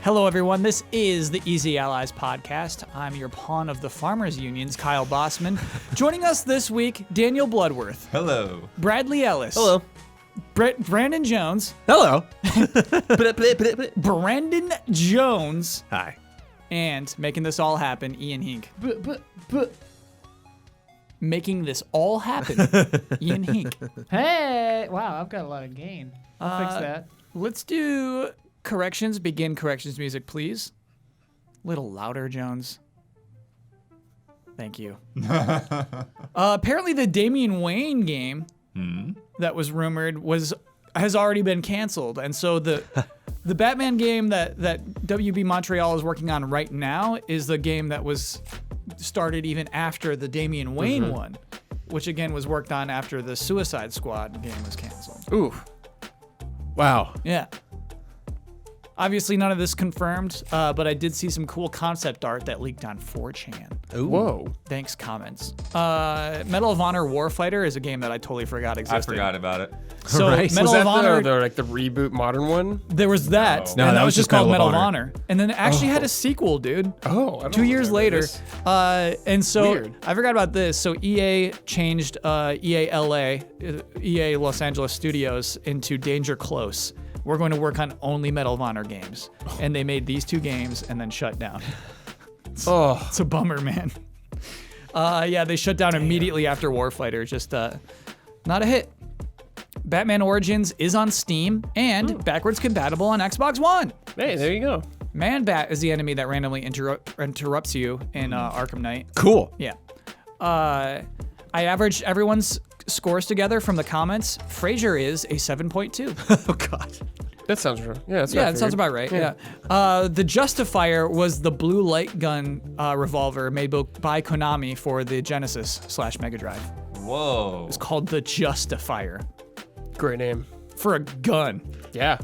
Hello, everyone. This is the Easy Allies podcast. I'm your pawn of the Farmers Unions, Kyle Bossman. Joining us this week, Daniel Bloodworth. Hello. Bradley Ellis. Hello. Brandon Jones. Hello. Brandon Jones. Hi. And making this all happen, Ian Hink. Making this all happen, Ian Hink. Hey! Wow, I've got a lot of gain. I'll fix that. Let's do corrections. Begin corrections music, please. Little louder, Jones. Thank you. Apparently, the Damian Wayne game that was rumored has already been canceled, and so the Batman game that WB Montreal is working on right now is the game that was started even after the Damian Wayne one, which again was worked on after the Suicide Squad game was canceled. Ooh. Wow. Yeah. Obviously, none of this confirmed, but I did see some cool concept art that leaked on 4chan. Ooh. Whoa. Thanks, comments. Medal of Honor Warfighter is a game that I totally forgot existed. I forgot about it. So Right. Medal Was of Honor, the reboot modern one? there was that, No, and that that was was just just called Medal Medal of of Honor. And then it actually had a sequel, dude. Oh, I don't 2 years remember later. this. And so Weird. I forgot about this. So EA changed EA LA, EA Los Angeles Studios into Danger Close. We're going to work on only Medal of Honor games. And they made these two games and then shut down. Oh. It's a bummer, man. Yeah, they shut down immediately after Warfighter. Just not a hit. Batman Origins is on Steam and backwards compatible on Xbox One. Hey, there you go. Man-Bat is the enemy that randomly interrupts you in Arkham Knight. Cool. Yeah. I averaged everyone's scores together from the comments. Frasier is a 7.2. Oh, God. That sounds right. Yeah, that's Yeah, that sounds about right. Yeah. The Justifier was the blue light gun revolver made by Konami for the Genesis/Mega Drive. Whoa. It's called the Justifier Great name. for a gun. Yeah.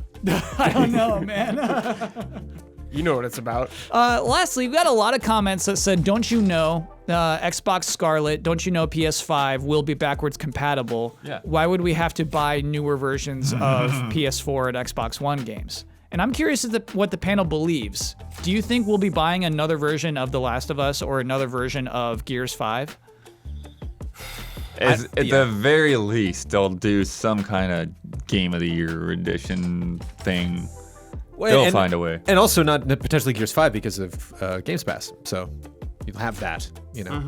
I don't know, man. You know what it's about. Lastly, we got a lot of comments that said, don't you know Xbox Scarlet, don't you know PS5 will be backwards compatible? Yeah. Why would we have to buy newer versions of PS4 and Xbox One games? And I'm curious what the panel believes. Do you think we'll be buying another version of The Last of Us or another version of Gears 5? At the very least, they'll do some kind of Game of the Year edition thing. They'll find a way. And also not potentially Gears 5 because of Games Pass. So you'll have that,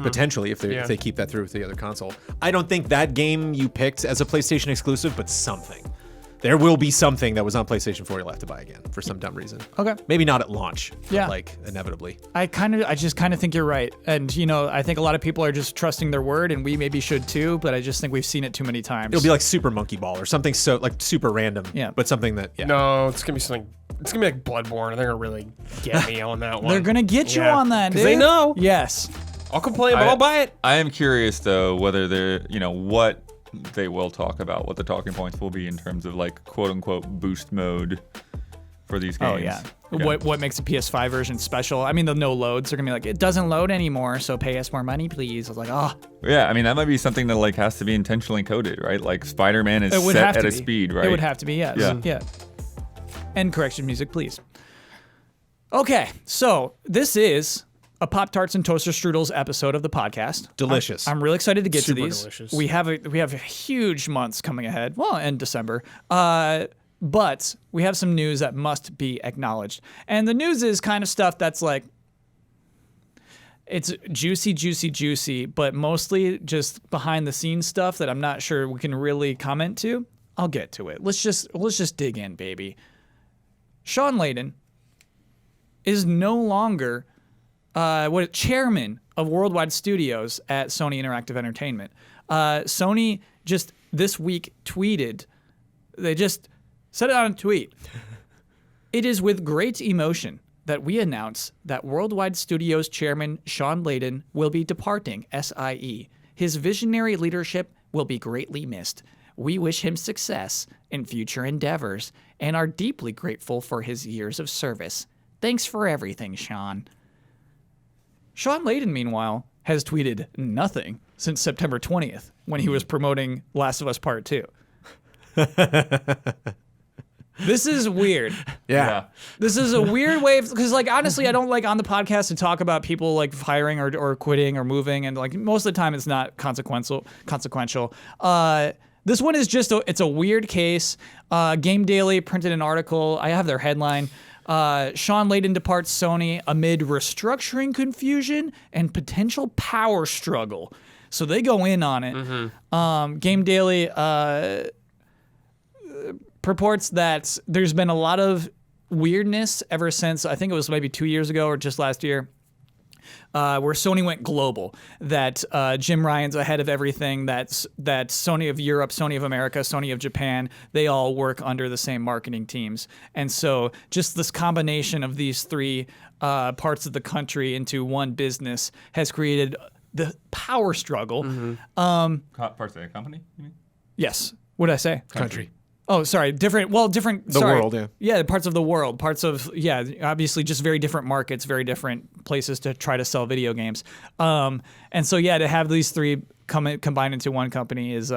potentially if they keep that through with the other console. I don't think that game you picked as a PlayStation exclusive, but something. There will be something that was on PlayStation 4 you'll have to buy again for some dumb reason. Okay. Maybe not at launch, Yeah. but like inevitably. I just kind of think you're right. And, I think a lot of people are just trusting their word, and we maybe should too, but I just think we've seen it too many times. It'll be like Super Monkey Ball or something so like super random. Yeah. But something that, yeah. No, it's going to be something. It's going to be like Bloodborne. They're going to really get me on that one. They're going to get you on that, dude. 'Cause they know. Yes. I'll complain, but I'll buy it. I am curious, though, whether they're, what they will talk about, what the talking points will be in terms of, like, quote-unquote boost mode for these games. Oh, yeah. Okay. What makes a PS5 version special? I mean, the no loads. They're going to be like, it doesn't load anymore, so pay us more money, please. I was like, oh. Yeah, I mean, that might be something that, like, has to be intentionally coded, right? Like, Spider-Man is It would set have at to a be. speed, right? It would have to be, yes. Yeah. And correction music, please. Okay, so this is a Pop Tarts and Toaster Strudels episode of the podcast. Delicious. I'm really excited to get Super to these. delicious. We have huge months coming ahead. Well, in December. But we have some news that must be acknowledged. And the news is kind of stuff that's like, it's juicy, but mostly just behind the scenes stuff that I'm not sure we can really comment to. I'll get to it. Let's just dig in, baby. Shawn Layden is no longer chairman of Worldwide Studios at Sony Interactive Entertainment. Sony just this week tweeted, they just said it on a tweet. It is with great emotion that we announce that Worldwide Studios chairman Shawn Layden will be departing SIE. His visionary leadership will be greatly missed. We wish him success in future endeavors and are deeply grateful for his years of service. Thanks for everything, Shawn. Shawn Layden, meanwhile, has tweeted nothing since September 20th when he was promoting Last of Us Part 2. This is weird. Yeah. This is a weird way because, like, honestly, I don't like on the podcast to talk about people like firing or quitting or moving, and like most of the time it's not consequential. This one is just it's a weird case. Game Daily printed an article. I have their headline. Shawn Layden departs Sony amid restructuring confusion and potential power struggle. So they go in on it. Game Daily purports that there's been a lot of weirdness ever since, I think it was maybe 2 years ago or just last year, where Sony went global, that Jim Ryan's ahead of everything, that Sony of Europe, Sony of America, Sony of Japan, they all work under the same marketing teams. And so just this combination of these three parts of the country into one business has created the power struggle. Parts of the company, you mean? Yes. What did I say? Country. Oh, sorry. Different. The world, yeah. Yeah, parts of the world. Parts of, obviously just very different markets, very different places to try to sell video games. And so, to have these three combined into one company is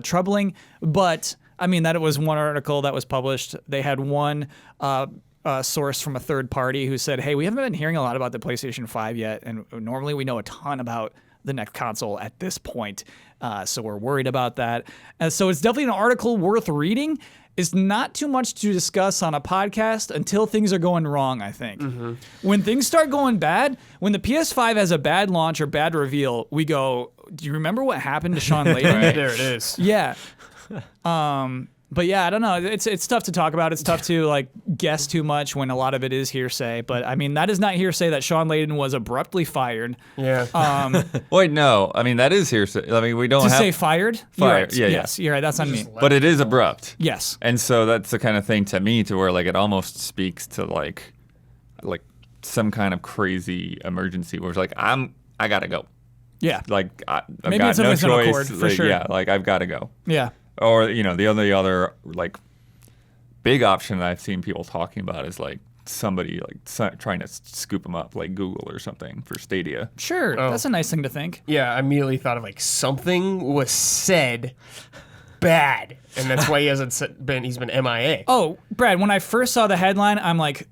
troubling. But, I mean, that it was one article that was published. They had one source from a third party who said, hey, we haven't been hearing a lot about the PlayStation 5 yet. And normally we know a ton about the next console at this point. So we're worried about that. And so it's definitely an article worth reading. It's not too much to discuss on a podcast until things are going wrong, I think. When things start going bad, when the PS5 has a bad launch or bad reveal, we go, do you remember what happened to Shawn Layden? There it is. Yeah. But I don't know. It's tough to talk about. It's tough to like guess too much when a lot of it is hearsay. But I mean, that is not hearsay that Shawn Layden was abruptly fired. Yeah. Wait, no. I mean, that is hearsay. I mean, we don't To have say fired? Fired, You're right. yeah, Yes, you're right. That's on me. but it is abrupt. Yes. And so that's the kind of thing to me to where like it almost speaks to like some kind of crazy emergency where it's like I gotta go. Yeah. Like I've Maybe got it's no something to choice. accord, for like, sure. Yeah, like I've got to go. Yeah. Or the only other like big option that I've seen people talking about is like somebody like trying to scoop them up, like Google or something for Stadia. Sure. That's a nice thing to think. Yeah, I immediately thought of like something was said bad, and that's why he hasn't he's been MIA. Oh, Brad, when I first saw the headline, I'm like,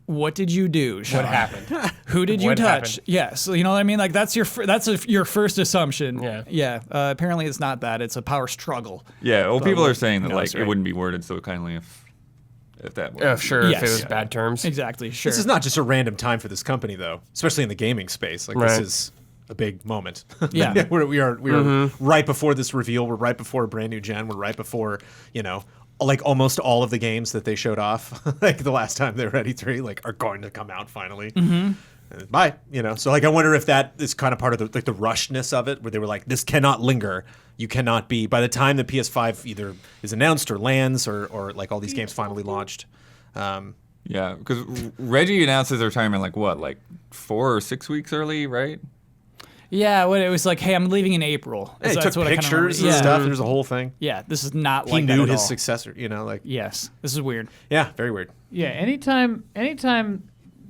what did you do, Shawn? What happened? Who did you What touch? happened? Yes, you know what I mean. Like that's your your first assumption. Yeah. Yeah. Apparently, it's not that. It's a power struggle. Yeah, well, people are saying that no, like that's it right. wouldn't be worded so kindly if that Yeah, was. sure. Yes. If it was Yeah. bad terms. Exactly. Sure. This is not just a random time for this company, though, especially in the gaming space. Like, Right. this is a big moment. Yeah. we are right before this reveal. We're right before a brand new gen. We're right before, like almost all of the games that they showed off, like the last time they were at E3, like are going to come out finally. Bye. So like I wonder if that is kind of part of the rushness of it, where they were like, this cannot linger. You cannot be, by the time the PS5 either is announced or lands or like all these games finally launched. Yeah, because Reggie announced his retirement like 4 or 6 weeks early, right? Yeah. It was like, hey, I'm leaving in April. Yeah, he That's took what I kinda pictures remember. and stuff. There's a whole thing. Yeah. This is not He like that knew at his all. successor, like, Yes. This is weird. yeah, very weird. Yeah, anytime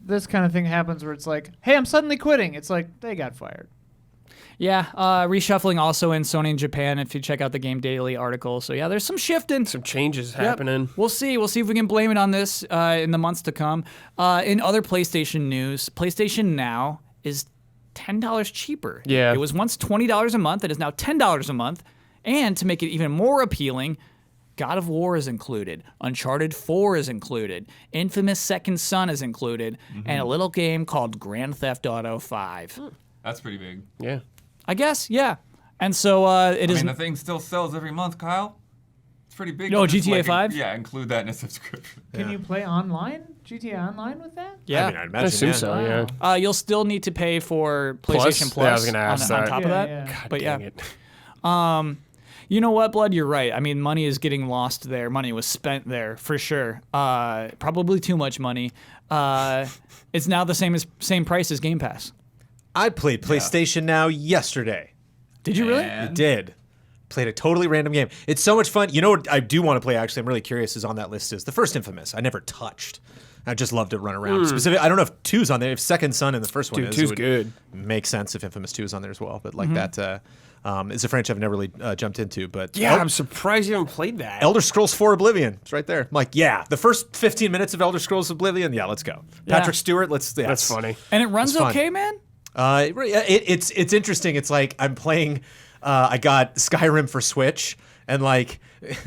this kind of thing happens where it's like, hey, I'm suddenly quitting, it's like they got fired. Yeah. Reshuffling also in Sony in Japan. If you check out the Game Daily article. So yeah, there's some shifting. Some changes Yep. happening. We'll see. We'll see if we can blame it on this in the months to come. In other PlayStation news, PlayStation Now is $10 cheaper. Yeah. It was once $20 a month. It is now $10 a month. And to make it even more appealing, God of War is included. Uncharted 4 is included. Infamous Second Son is included. And a little game called Grand Theft Auto 5. That's pretty big. Yeah. I guess, yeah. And so it is. I mean, the thing still sells every month, Kyle. It's pretty big. Oh, to just, GTA like, 5? Yeah, include that in a subscription. Can you play online? GTA Online with that? Yeah. I mean, I'd I imagine, assume yeah. so, yeah. You'll still need to pay for Plus? PlayStation Plus Yeah, I was gonna ask on that. top of Yeah, that. yeah. God But dang yeah. it. You know what, Blood? You're right. I mean, money is getting lost there. Money was spent there for sure. Probably too much money. It's now the same price as Game Pass. I played PlayStation Now yesterday. Did you really? I did. Played a totally random game. It's so much fun. You know what I do want to play, actually, I'm really curious, is on that list is the first Infamous. I never touched. I just love to run around. Specifically, I don't know if 2's on there. If Second Son in the first one Dude, is, 2's it would good. make sense if Infamous 2 is on there as well. But like that, It's a franchise I've never really jumped into, but Yeah, I'm surprised you haven't played that. Elder Scrolls 4 Oblivion. It's right there. I'm like, yeah, the first 15 minutes of Elder Scrolls Oblivion. Yeah, let's go. Patrick Stewart. That's funny. And it runs It's fun. okay, man. It's interesting. It's like I'm playing. I got Skyrim for Switch and like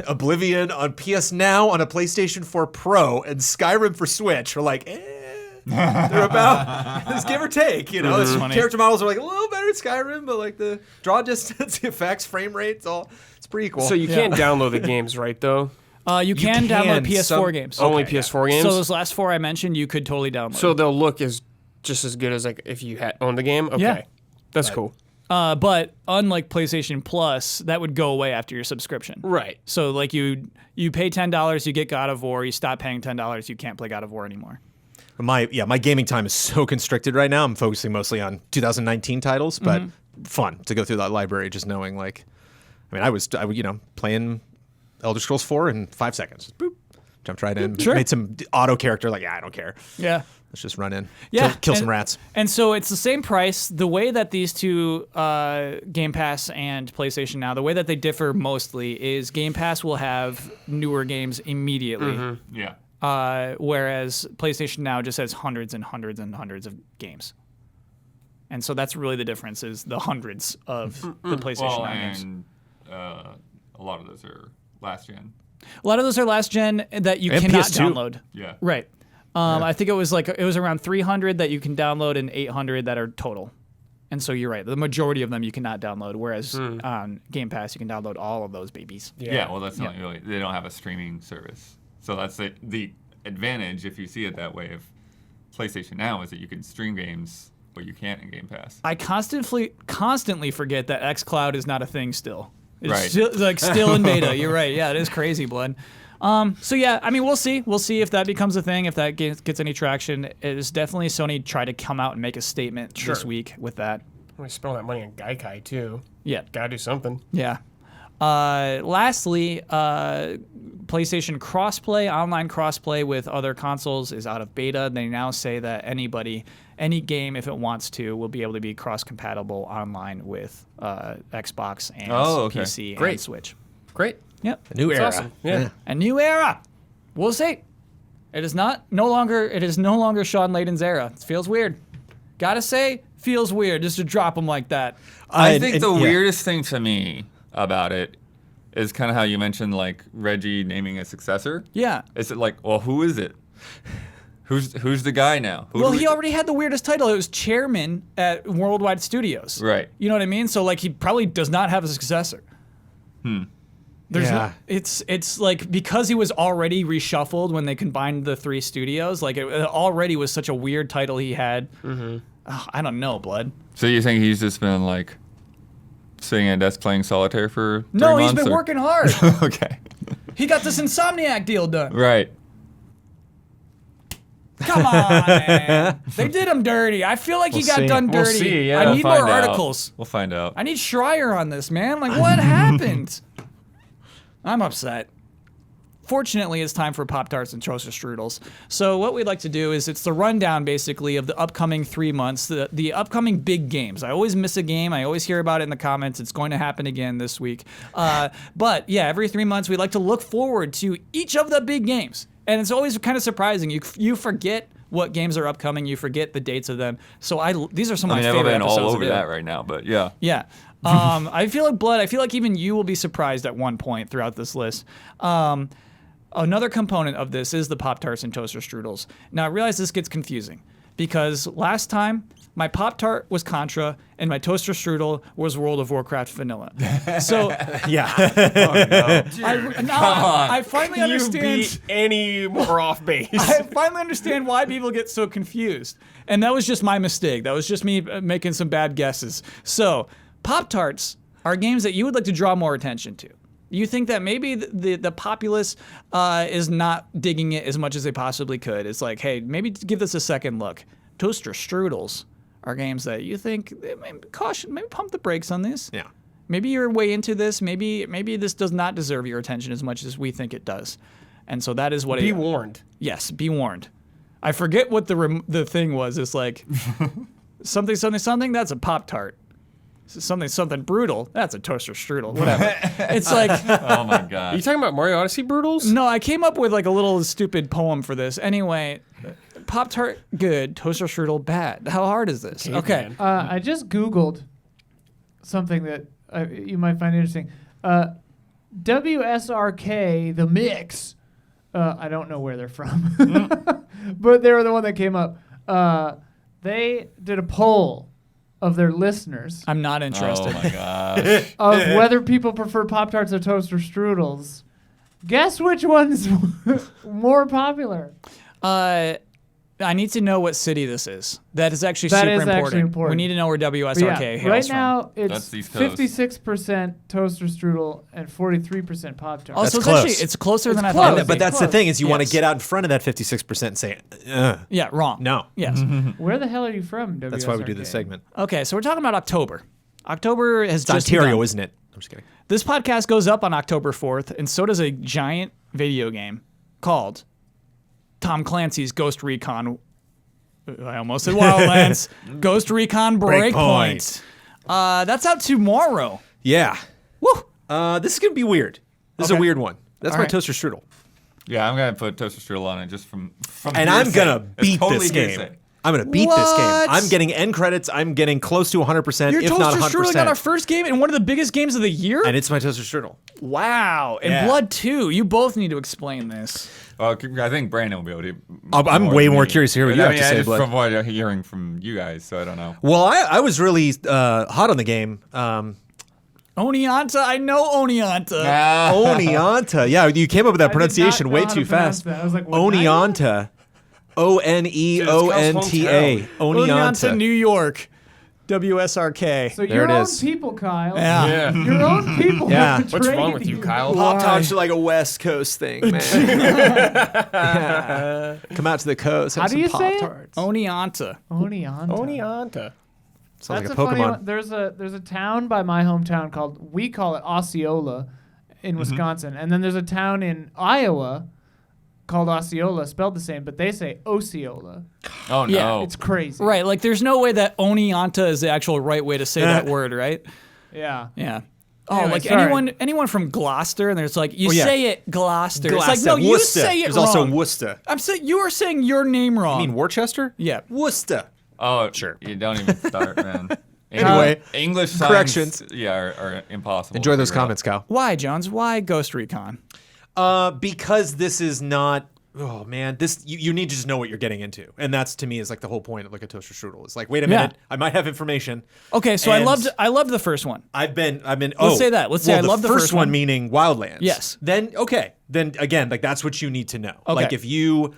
Oblivion on PS Now on a PlayStation 4 Pro and Skyrim for Switch are like, they're about it's give or take. You know, the character models are like a little better in Skyrim, but like the draw distance, the effects, frame rates, it's pretty equal. So you can't download the games, right? Though. You can download PS4 games. Only PS4 games. So those last 4 I mentioned, you could totally download. So they'll look just as good as like if you had owned the game. Okay, Yeah. that's cool. But unlike PlayStation Plus, that would go away after your subscription. Right. So like you pay $10, you get God of War. You stop paying $10, you can't play God of War anymore. My gaming time is so constricted right now. I'm focusing mostly on 2019 titles, but fun to go through that library, just knowing like, I mean, I was playing Elder Scrolls 4 in 5 seconds. Boop, jumped right in, Sure. made some auto character. Like, yeah, I don't care. Yeah. Let's just run in. Yeah, kill some rats. And so it's the same price. The way that these two, Game Pass and PlayStation Now, the way that they differ mostly is Game Pass will have newer games immediately, Yeah. whereas PlayStation Now just has hundreds and hundreds and hundreds of games. And so that's really the difference, is the hundreds of the PlayStation Now games. And a lot of those are last gen. A lot of those are last gen that you And cannot PS2. download. Yeah. Right. I think it was around 300 that you can download and 800 that are total. And so you're right. The majority of them you cannot download, whereas on Game Pass you can download all of those babies. Yeah. Well, that's not really. They don't have a streaming service, so that's the advantage, if you see it that way, of PlayStation Now, is that you can stream games, but you can't in Game Pass. I constantly forget that xCloud is not a thing still. It's Right. still in beta. You're right. Yeah, it is crazy, blood. So yeah, I mean, we'll see. We'll see if that becomes a thing, if that gets any traction. It is definitely Sony tried to come out and make a statement this week with that. We spent all that money on Gaikai too. Yeah. Gotta do something. Yeah. Lastly, PlayStation crossplay, online crossplay with other consoles is out of beta. They now say that any game, if it wants to, will be able to be cross-compatible online with Xbox and PC and Switch. Great. Yep. A new era. Awesome. Yeah. A new era. We'll see. It is no longer Shawn Layden's era. It feels weird. Gotta say, feels weird just to drop him like that. I think the weirdest thing to me about it is kind of how you mentioned like Reggie naming a successor. Yeah. Is it like, well, who is it? Who's the guy now? Well, he already had the weirdest title. It was chairman at Worldwide Studios. Right. You know what I mean? So like he probably does not have a successor. There's no, it's like because he was already reshuffled when they combined the 3 studios, like it already was such a weird title he had. I don't know, blood. So you think he's just been like sitting at a desk playing solitaire for 3 No, months? he's been working hard. Okay. He got this Insomniac deal done. Right. Come on, man. They did him dirty. I feel like he got done We'll dirty. see, yeah. I We'll need find more out. articles. We'll find out. I need Schreier on this, man. Like, what happened? I'm upset. Fortunately, it's time for Pop Tarts and Toaster Strudels. So what we'd like to do is it's the rundown, basically, of the upcoming 3 months, the upcoming big games. I always miss a game. I always hear about it in the comments. It's going to happen again this week. But, yeah, every 3 months, we like to look forward to each of the big games. And it's always kind of surprising. You forget what games are upcoming. You forget the dates of them. So these are some of my favorite I've been episodes all to over do. that right now, but yeah. Yeah. I feel like Blood, I feel like even you will be surprised at one point throughout this list. Another component of this is the Pop Tarts and Toaster Strudels. Now, I realize this gets confusing because last time my Pop Tart was Contra and my Toaster Strudel was World of Warcraft Vanilla. So, Yeah. I finally You understand. beat any more off base. I finally understand why people get so confused. And that was just my mistake. That was just me making some bad guesses. So, Pop Tarts are games that you would like to draw more attention to. You think that maybe the populace is not digging it as much as they possibly could. It's like, hey, maybe give this a second look. Toaster Strudels are games that you think, maybe pump the brakes on this. Yeah. Maybe you're way into this. Maybe this does not deserve your attention as much as we think it does. And so that is what Be warned. Yes, be warned. I forget what the thing was. It's like something. That's a Pop Tart. something brutal. That's a toaster strudel. Whatever. It's like, Oh my Are you god. talking about Mario Odyssey Brutals? no, I came up with like a little stupid poem for this. Anyway, Pop Tart good, toaster strudel bad. How hard is this? Okay. man. I just Googled something that you might find interesting. WSRK, the mix. I don't know where they're from, but they were the one that came up. They did a poll of their listeners I'm not interested. Oh my gosh. of whether people prefer Pop Tarts or toaster strudels. Guess which one's more popular? I need to know what city this is. That is actually That super is important. actually important. We need to know where But WSRK yeah, hails right from. now it's That's East Coast. 56% toaster strudel and 43% Pop Tart. Also, That's it's close. actually it's closer than I close. thought. It would But be. that's the Close. thing is you want to Yes. get out in front of that 56% and say, Yeah, wrong. no. Yes. Where the hell are you from, WSRK? That's why we do this segment. Okay, so we're talking about October. October has It's just Ontario, begun. isn't it? I'm just kidding. This podcast goes up on October 4th, and so does a giant video game called Tom Clancy's Ghost Recon. I almost said Wildlands. Ghost Recon Breakpoint. That's out tomorrow. Yeah. Woo! This is going to be weird. This is a Okay. weird one. That's All my right. toaster strudel. Yeah, I'm gonna put toaster strudel on it just from And I'm hearsay. going to It's beat totally this game. hearsay. I'm going to beat this game. What? I'm getting end credits. I'm getting close to 100%, Your if not toaster 100%. strudel on our first game and one of the biggest games of the year? And it's my toaster strudel. Wow. And Yeah. Blood 2. You both need to explain this. Well, I think Brandon will be able to. I'm more way than more me. curious to hear what But you I have mean, to say, just Blood. from what I'm hearing from you guys, so I don't know. Well, I was really hot on the game. Oneonta. I know Oneonta. Oneonta. Yeah, you came up with that I did not pronunciation know way how to too pronounce fast. that. I was like, what kind of- Oneonta. Oneonta. Oneonta, New Oneonta. York. WSRK. So There your it own is. people, Kyle. Yeah. Your own people. Yeah. have What's wrong betrayed with you, Kyle? Pop Tarts are like a West Coast thing, man. Yeah. Come out to the coast. Have How do some you say it? Pop-Tarts. Oneonta. Oneonta. Oneonta. Sounds That's like a funny Pokemon. one. There's a town by my hometown called, we call it Osceola in Wisconsin. And then there's a town in Iowa called Osceola, spelled the same, but they say Osceola. Oh no! Yeah, It's crazy. Right, like there's no way that Oneonta is the actual right way to say that word, right? Yeah. Yeah. Oh, Anyway, like sorry. anyone from Gloucester, and there's like you Oh, yeah. say it Gloucester. It's like Gloucester. no, you Worcester. say it There's wrong. also Worcester. I'm saying you are saying your name wrong. You mean Worcester? Yeah. Worcester. Oh, Sure. You don't even start, man. Anyway, English signs, corrections. Yeah, are impossible. Enjoy to those figure out. comments, Kyle. Why, Jones? Why Ghost Recon? Because this is not. Oh man, this you need to just know what you're getting into, and that's to me is like the whole point of like a toaster strudel. It's like, wait a Yeah. minute, I might have information. Okay, so And I loved the first one. I've been. Let's say that. Let's say I love the first one. meaning Wildlands. Yes. Then okay. Then again, like that's what you need to know. Okay. Like if you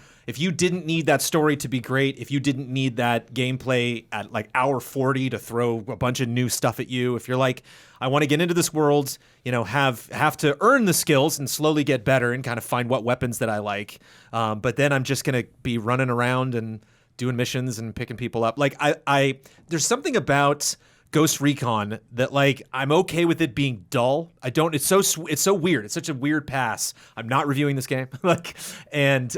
didn't need that story to be great, if you didn't need that gameplay at like hour 40 to throw a bunch of new stuff at you, if you're like, I want to get into this world, have to earn the skills and slowly get better and kind of find what weapons that I like. But then I'm just gonna be running around and doing missions and picking people up. Like I there's something about Ghost Recon that like I'm okay with it being dull. It's so weird. It's such a weird pass. I'm not reviewing this game. And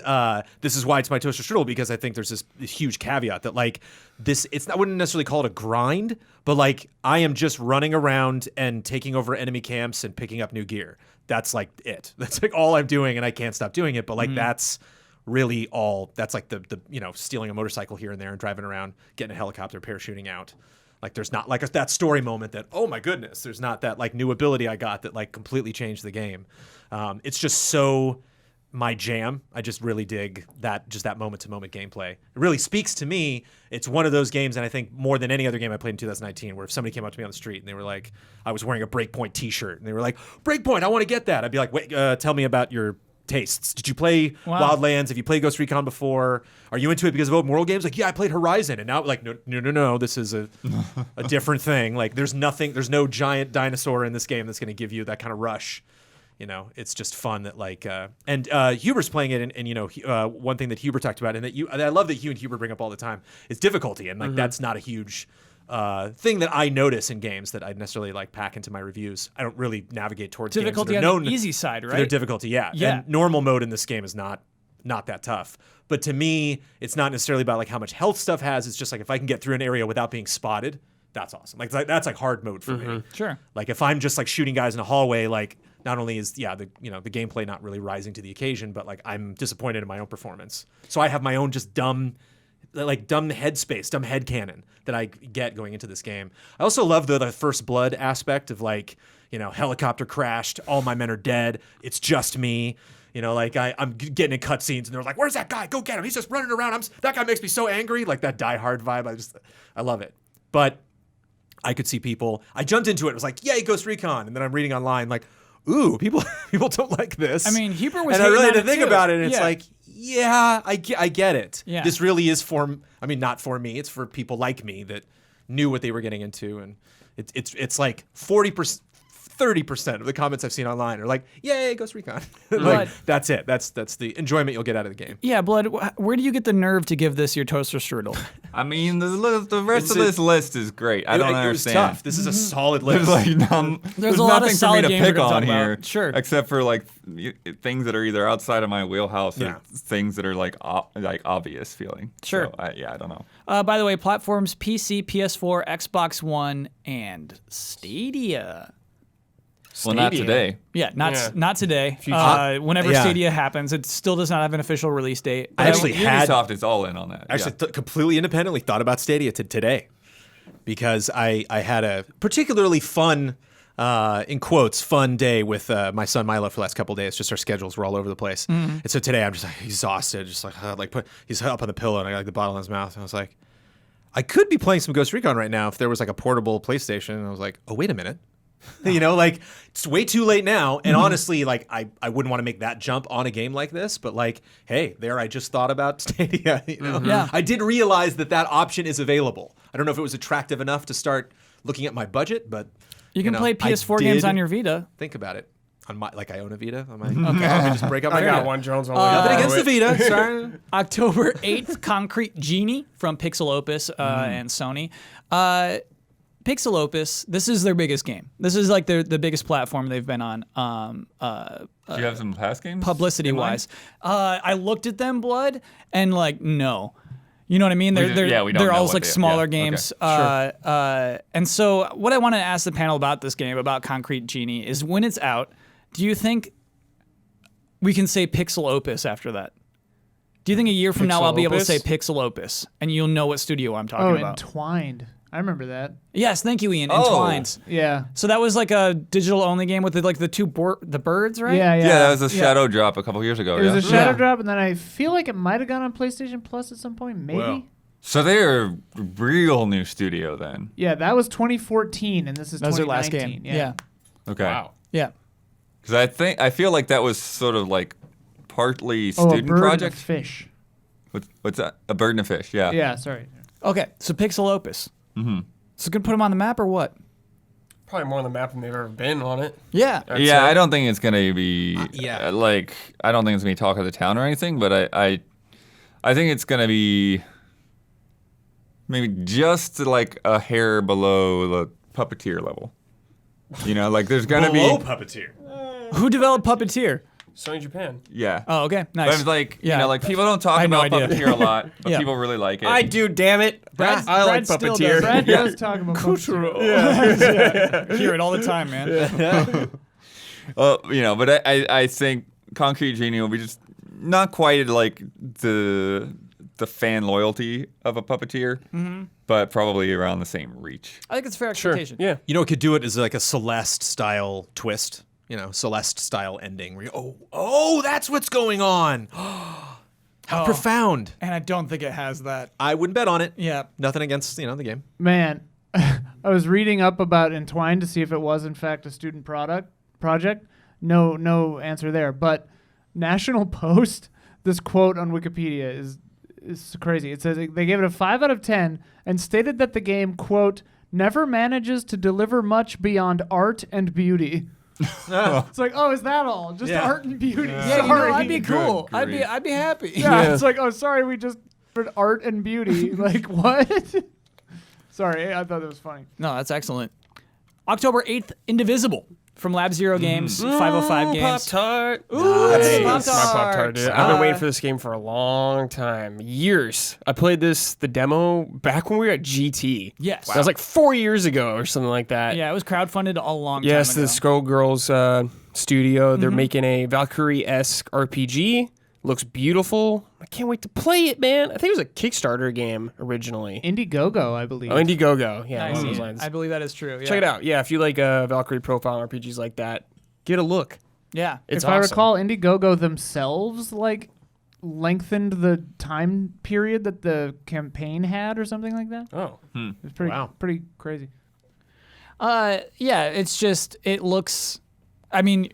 this is why it's my toaster strudel, because I think there's this huge caveat that like I wouldn't necessarily call it a grind, but like I am just running around and taking over enemy camps and picking up new gear. That's like it. That's like all I'm doing, and I can't stop doing it. But like that's really all. That's like the stealing a motorcycle here and there and driving around, getting a helicopter, parachuting out. Like there's not like that story moment that, oh my goodness, there's not that like new ability I got that like completely changed the game. It's just so my jam. I just really dig that moment to moment gameplay. It really speaks to me. It's one of those games, and I think more than any other game I played in 2019, where if somebody came up to me on the street and they were like, I was wearing a Breakpoint t-shirt and they were like, Breakpoint, I want to get that. I'd be like, wait, tell me about your tastes. Did you play Wildlands? Have you played Ghost Recon before? Are you into it because of open world games? Like, yeah, I played Horizon, and now like, no, this is a different thing. Like, there's no giant dinosaur in this game that's going to give you that kind of rush. It's just fun that like, and Huber's playing it, and one thing that Huber talked about, and that I love that you and Huber bring up all the time, is difficulty, and like that's not a huge thing that I notice in games that I necessarily like pack into my reviews. I don't really navigate towards Difficulty games that are on known the easy side, for their right? difficulty. Yeah, Yeah. And normal mode in this game is not that tough. But to me, it's not necessarily about like how much health stuff has. It's just like if I can get through an area without being spotted, that's awesome. Like that's like hard mode for me. Sure. Like if I'm just like shooting guys in a hallway, like not only is the gameplay not really rising to the occasion, but like I'm disappointed in my own performance. So I have my own just dumb headspace, dumb head canon that I get going into this game. I also love the first blood aspect of like, helicopter crashed, all my men are dead, it's just me. Like I'm getting in cutscenes and they're like, "Where's that guy? Go get him! He's just running around. That guy makes me so angry." Like that Die Hard vibe. I love it. But I could see people. I jumped into it. It was like, "Yay, Ghost Recon!" And then I'm reading online like, "Ooh, people don't like this." I mean, Huber was. And I really had to it think too. about it. And it's Yeah. like, yeah, I get it. Yeah. This really is not for me. It's for people like me that knew what they were getting into, and it's like 40%. 30% of the comments I've seen online are like, "Yay, Ghost Recon!" Like that's it. That's the enjoyment you'll get out of the game. Yeah, Blood. Where do you get the nerve to give this your toaster strudel? I mean, the rest of this list is great. I don't It was understand. tough. This is a solid list. There's there's a lot of nothing for solid me to games pick we're gonna on talk about. here, Sure. except for like things that are either outside of my wheelhouse or Yeah. things that are like obvious feeling. Sure. So, I don't know. By the way, platforms: PC, PS4, Xbox One, and Stadia. Well, not Stadia. today. Yeah, not today. Whenever Yeah. Stadia happens, it still does not have an official release date. I actually had Ubisoft is all in on that. actually completely independently thought about Stadia today because I had a particularly fun, in quotes, fun day with my son Milo for the last couple of days. Just our schedules were all over the place. And so today I'm just like exhausted, just like he's up on the pillow and I got like the bottle in his mouth. And I was like, I could be playing some Ghost Recon right now if there was like a portable PlayStation. And I was like, oh, wait a minute. Like it's way too late now. And honestly, like I wouldn't want to make that jump on a game like this, but like, hey, I just thought about Stadia, Yeah. I did realize that option is available. I don't know if it was attractive enough to start looking at my budget, but You can play I PS4 games did on your Vita. think about it. On my I own a Vita on my okay. Let me just break up my I got Vita. one, Jones. Nothing against the Vita. Sorry. October 8th, Concrete Genie from Pixel Opus and Sony. Pixel Opus, this is their biggest game. This is like the biggest platform they've been on Do you have some past games? publicity-wise. I looked at them, Blood, and like, no. You know what I mean? We don't They're know always what like they- smaller yeah, games. okay. And so what I want to ask the panel about this game, about Concrete Genie, is when it's out, do you think we can say Pixel Opus after that? Do you think a year from now Pixel I'll be able to Opus? say Pixel Opus and you'll know what studio I'm talking about? Entwined. I remember that. Yes, thank you, Ian. Oh. Entwines. Yeah. So that was like a digital-only game with the two the birds, right? Yeah, yeah. Yeah, that was a shadow drop a couple years ago. It was yeah. a shadow Yeah. drop, and then I feel like it might have gone on PlayStation Plus at some point, maybe. Wow. So they're a real new studio then. Yeah, that was 2014, and this is That was their 2019. last game. Yeah. Okay. Wow. Yeah. Because I feel like that was sort of like partly Oh, a student bird project. and a fish. What's that? A bird and a fish. Yeah. Yeah, sorry. Okay, so Pixel Opus. Mm-hmm. So gonna put them on the map or what? Probably more on the map than they've ever been on it. Yeah. I'd Yeah, say. I don't think it's gonna be yeah. like I don't think it's gonna be talk of the town or anything, but I think it's gonna be maybe just like a hair below the puppeteer level. Like there's gonna Below be Puppeteer. Who developed Puppeteer? Sony Japan. yeah. Oh, okay, But nice. it's like Yeah. like people don't talk I had no about idea. Puppeteer a lot, but Yeah. people really like it. I do, damn it. Brad- I like Brad still Puppeteer. does. Brad does talk about Puppeteer. Hear it all the time, man. But I think Concrete Genie will be just not quite like the fan loyalty of a Puppeteer, but probably around the same reach. I think it's fair Sure. expectation. Yeah. You know what could do it is like a Celeste style twist. Celeste style ending where that's what's going on. How profound. And I don't think it has that. I wouldn't bet on it. Yeah. Nothing against, the game. Man, I was reading up about Entwined to see if it was in fact a student project. No answer there. But National Post, this quote on Wikipedia is crazy. It says they gave it a 5 out of 10 and stated that the game, quote, never manages to deliver much beyond art and beauty. It's like, oh, is that all? Just Yeah. art and beauty. Yeah, Sorry. I'd be cool. Good grief. I'd be happy. Yeah, it's like, oh, sorry, we just put art and beauty. Like, what? Sorry, I thought that was funny. No, that's excellent. October 8th, Indivisible from Lab Zero Games, 505 Pop Games. Tart. Ooh, That's Pop my Pop Tart, dude. I've been waiting Uh, for this game for a long time. Years. I played the demo back when we were at GT. Yes. That was like 4 years ago or something like that. Yeah, it was crowdfunded a long Yes, time ago. the Skullgirls studio. They're making a Valkyrie-esque RPG. Looks beautiful. I can't wait to play it, man. I think it was a Kickstarter game originally. Indiegogo, I believe. Oh, Indiegogo. Yeah, Nice. along those lines. I believe that is true. Yeah. Check it out. Yeah, if you like Valkyrie profile RPGs like that, get a look. Yeah. It's if I awesome. recall, Indiegogo themselves like lengthened the time period that the campaign had, or something like that. Oh, It's pretty crazy. Yeah, it's just, it looks, I mean,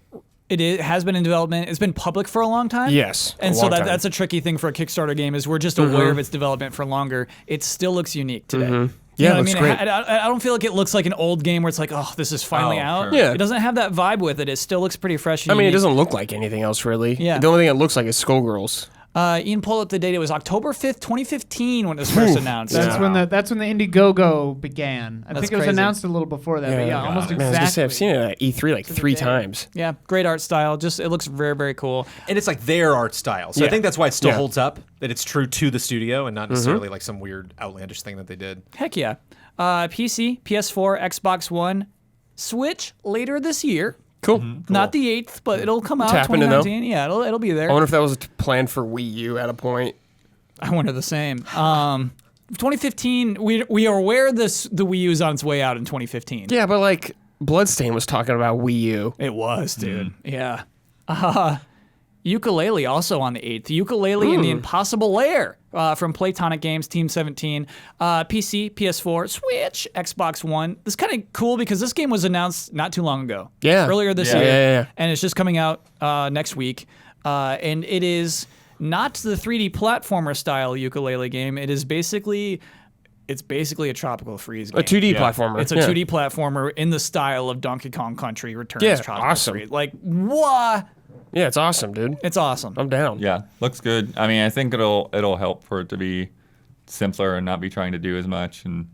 it has been in development. It's been public for a long time. yes. And a so long time. that's a tricky thing for a Kickstarter game is we're just aware of its development for longer. It still looks unique today. You Yeah, know it what looks I mean? great. I don't feel like it looks like an old game where it's like, oh, this is finally Oh, out. sure. Yeah. It doesn't have that vibe with it. It still looks pretty fresh. And I mean, it unique. doesn't look like anything else really. Yeah. The only thing it looks like is Skullgirls. Ian pulled up the date. It was October 5th, 2015 when it was first announced. That's when the Indiegogo began. I That's think it was crazy. announced a little before that, but yeah, almost Man, I was gonna say, exactly. I've seen it at E3 like 3 day. times. Yeah, great art style. Just it looks very, very cool. And it's like their art style. So I Yeah. think that's why it still Yeah. holds up, that it's true to the studio and not necessarily like some weird outlandish thing that they did. Heck yeah. PC, PS4, Xbox One, Switch later this year. Cool. Not the 8th, but it'll come out Tapping in, though. 2019. Yeah, it'll be there. I wonder if that was planned for Wii U at a point. I wonder the same. 2015, we are aware the Wii U is on its way out in 2015. Yeah, but like Bloodstain was talking about Wii U. It was, dude. Yeah. Ukulele also on the 8th. Ukulele and the Impossible Lair from Playtonic Games, Team 17. PC, PS4, Switch, Xbox One. This is kind of cool because this game was announced not too long ago. Yeah. Earlier this Yeah. year. Yeah. And it's just coming out next week. And it is not the 3D platformer style ukulele game. It is basically... It's basically a Tropical Freeze game. A 2D Yeah. platformer. It's a yeah. 2D platformer in the style of Donkey Kong Country Returns. Yeah, Tropical awesome. Freeze. Like, what? Yeah, it's awesome, dude. It's awesome. I'm down. Yeah, looks good. I mean, I think it'll help for it to be simpler and not be trying to do as much. And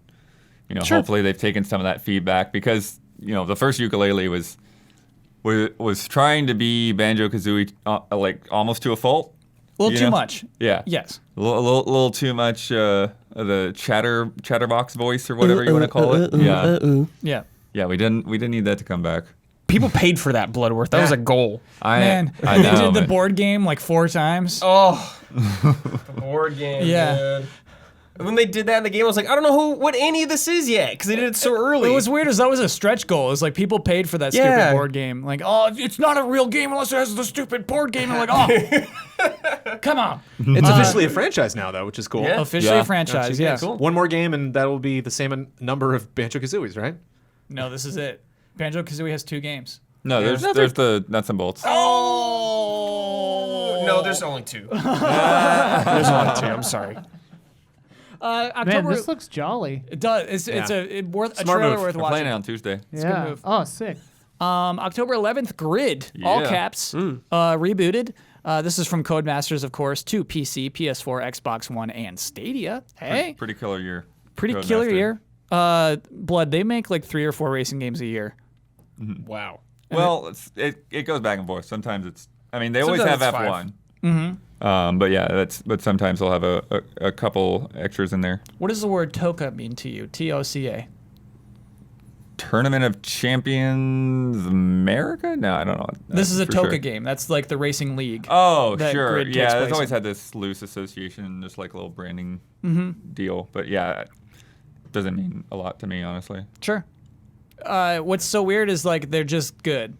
hopefully they've taken some of that feedback because the first ukulele was trying to be Banjo-Kazooie like almost to a fault. A little You too know? much. Yeah. Yes. A little too much the chatterbox voice or whatever you want to call it. Yeah. Yeah. Yeah, we didn't need that to come back. People paid for that Bloodworth. That was a goal. Man, I know. they did the man. board game like 4 times. Oh, the board game. Yeah. Dude. When they did that in the game, I was like, I don't know what any of this is yet because they did it so early. It was weird as that was a stretch goal. It was like people paid for that stupid Yeah. board game. Like, oh, it's not a real game unless it has the stupid board game. And like, oh, come on. It's officially a franchise now, though, which is cool. Yeah. Officially Yeah. a franchise, yeah. cool. One more game, and that will be the same number of Banjo-Kazooies, right? No, this is it. Banjo-Kazooie has 2 games. No, there's the nuts and bolts. Oh no, there's only 2. There's only 2. I'm sorry. October, Man, this looks jolly. it does. It's a worth a Smart trailer move. worth We're watching. playing it on Tuesday. a good Yeah. move. Oh, sick. October 11th, Grid, all Yeah. caps, rebooted. This is from Codemasters, of course, to PC, PS4, Xbox One, and Stadia. Hey, Pretty killer year. pretty Codemaster. killer year. Blood, they make like 3 or 4 racing games a year. Wow. Well, it goes back and forth. Sometimes it's. I mean, they always have Sometimes it's F1. But yeah, but sometimes they'll have a couple extras in there. What does the word TOCA mean to you? TOCA. Tournament of Champions America? No, I don't know. This is a for TOCA sure. game. That's like the racing league. Oh, that sure. Grid takes Yeah, place it's always in. had this loose association, just like a little branding deal. But yeah, it doesn't mean a lot to me, honestly. Sure. What's so weird is like they're just good.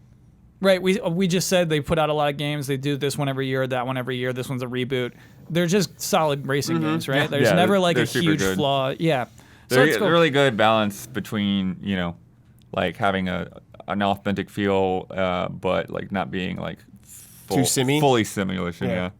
Right, we just said they put out a lot of games. They do this one every year, that one every year. This one's a reboot. They're just solid racing games, right? There's Yeah, never like a they're super huge good. flaw. Yeah. So They're it's cool. really good balance between, like having an authentic feel, but like not being like Too simmy? fully simulation. Yeah.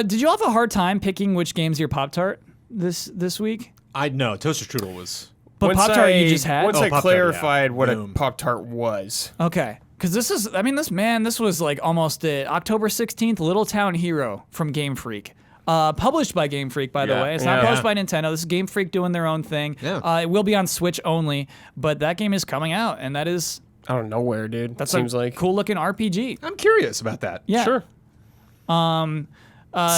Did you have a hard time picking which game's your Pop Tart this week? I know. Toaster Strudel was. But Pop Tart you just had? Once I Pop-Tart, clarified yeah. what Boom. a Pop Tart was. Okay. Because this was like almost October 16th, Little Town Hero from Game Freak. Published by Game Freak, by the Yeah. way. It's not Yeah. published by Nintendo. This is Game Freak doing their own thing. Yeah. It will be on Switch only, but that game is coming out, and that is Out of nowhere, dude. That seems like cool looking RPG. I'm curious about that. Yeah. Sure.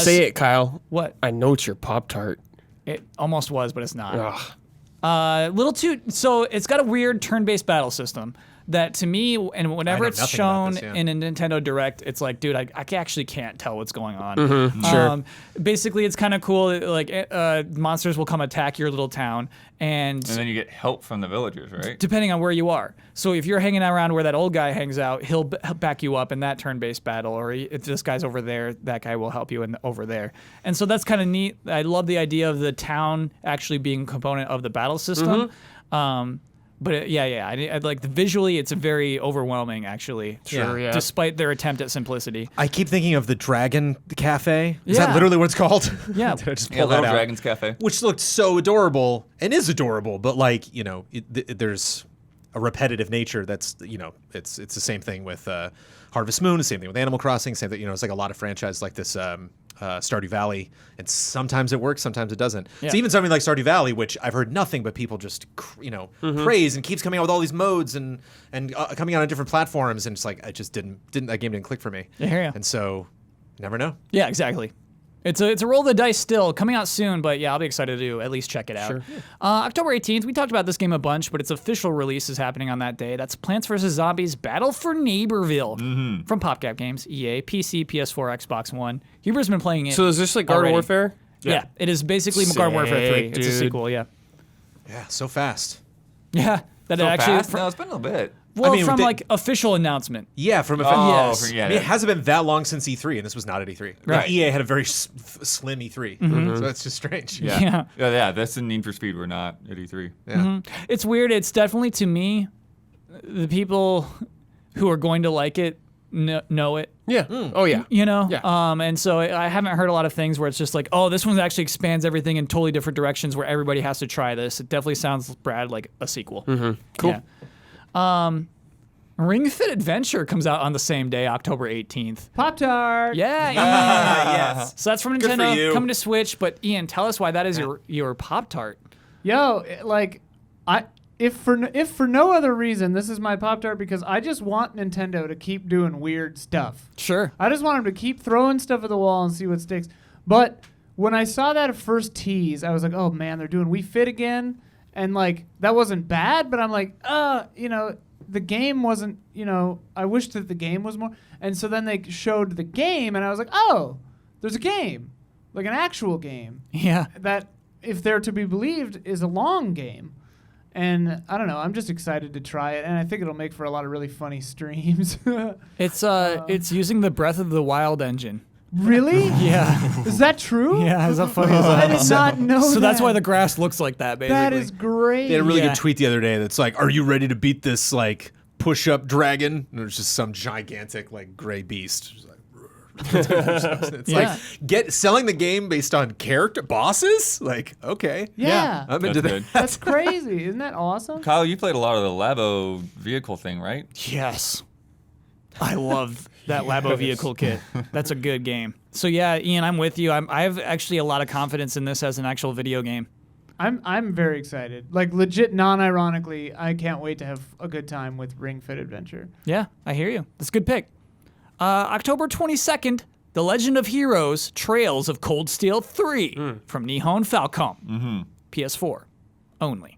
Say it, Kyle. What? I know it's your Pop Tart. It almost was, but it's not. Ugh. Little too. So it's got a weird turn-based battle system that, to me, and whenever know it's nothing about shown this, yeah. in a Nintendo Direct, it's like, dude, I actually can't tell what's going on. Sure. Basically, it's kind of cool. Like monsters will come attack your little town, and And then you get help from the villagers, right? depending on where you are. So if you're hanging around where that old guy hangs out, he'll back you up in that turn-based battle. Or if this guy's over there, that guy will help you over there. And so that's kind of neat. I love the idea of the town actually being a component of the battle system. But I like visually, it's very overwhelming, actually. Sure, yeah. Despite their attempt at simplicity. I keep thinking of the Dragon Cafe. Is Yeah. that literally what it's called? Yeah. Did I just Yeah, pull that Little out? Dragon's Cafe. Which looked so adorable and is adorable, but like, you know, there's a repetitive nature that's, you know, it's the same thing with Harvest Moon, the same thing with Animal Crossing, same thing, you know, it's like a lot of franchises like this Stardew Valley, and sometimes it works, sometimes it doesn't. Yeah. So even something like Stardew Valley, which I've heard nothing but people just, you know, praise and keeps coming out with all these modes and coming out on different platforms, and it's like, I just didn't that game didn't click for me. I hear ya. And so, you never know. Yeah, exactly. It's a roll of the dice still, coming out soon, but yeah, I'll be excited to at least check it out. Sure. October 18th, we talked about this game a bunch, but its official release is happening on that day. That's Plants vs. Zombies Battle for Neighborville from PopCap Games, EA, PC, PS4, Xbox One. Huber's been playing it. So is this like Garden already. Warfare? Yeah, it is basically Garden Warfare 3. Sick, It's a dude. sequel, yeah. Yeah, so fast. Yeah, that So it actually... fast? No, it's been a little bit. Well, I mean, from they- like official announcement. Yeah, from Oh, Yes. yeah. I mean, it hasn't been that long since E3, and this was not at E3. Right. Like, EA had a very slim E3, so that's just strange. Yeah. Yeah, that's the Need for Speed. We're not at E3. Yeah. It's weird. It's definitely, to me, the people who are going to like it know it. Yeah. Oh yeah. You know? Yeah. And so I haven't heard a lot of things where it's just like, oh, this one actually expands everything in totally different directions where everybody has to try this. It definitely sounds, Brad, like a sequel. Cool. Yeah. Ring Fit Adventure comes out on the same day, October 18th. Pop Tart. Yeah. Yes. So that's from Good for Nintendo you. coming to Switch. But Ian, tell us why that is your Pop Tart. Yo, like, if for no other reason, this is my Pop Tart because I just want Nintendo to keep doing weird stuff. Sure. I just want them to keep throwing stuff at the wall and see what sticks. But when I saw that first tease, I was like, oh man, they're doing Wii Fit again. And like, that wasn't bad, but I'm like, you know, the game wasn't, you know, I wish that the game was more. And so then they showed the game and I was like, oh, there's a game, like an actual game Yeah. that, if they're to be believed, is a long game. And I don't know, I'm just excited to try it, and I think it'll make for a lot of really funny streams. It's using the Breath of the Wild engine. Really? Yeah. Is that true? Yeah, is that funny as that? I did not know So that's that. why the grass looks like that, basically. That is great. They had a really Yeah. good tweet the other day that's like, are you ready to beat this, like, push-up dragon? And it was just some gigantic, like, gray beast. Just like, it's Yeah. like, selling the game based on character bosses? Like, okay. Yeah. I'm into That's that. good. That's crazy. Isn't that awesome? Kyle, you played a lot of the Labo vehicle thing, right? Yes. I love that Labo vehicle kit. That's a good game. So yeah, Ian, I'm with you. I have actually a lot of confidence in this as an actual video game. I'm very excited. Like, legit, non-ironically, I can't wait to have a good time with Ring Fit Adventure. Yeah, I hear you. That's a good pick. October 22nd, The Legend of Heroes Trails of Cold Steel 3 from Nihon Falcom. PS4 only.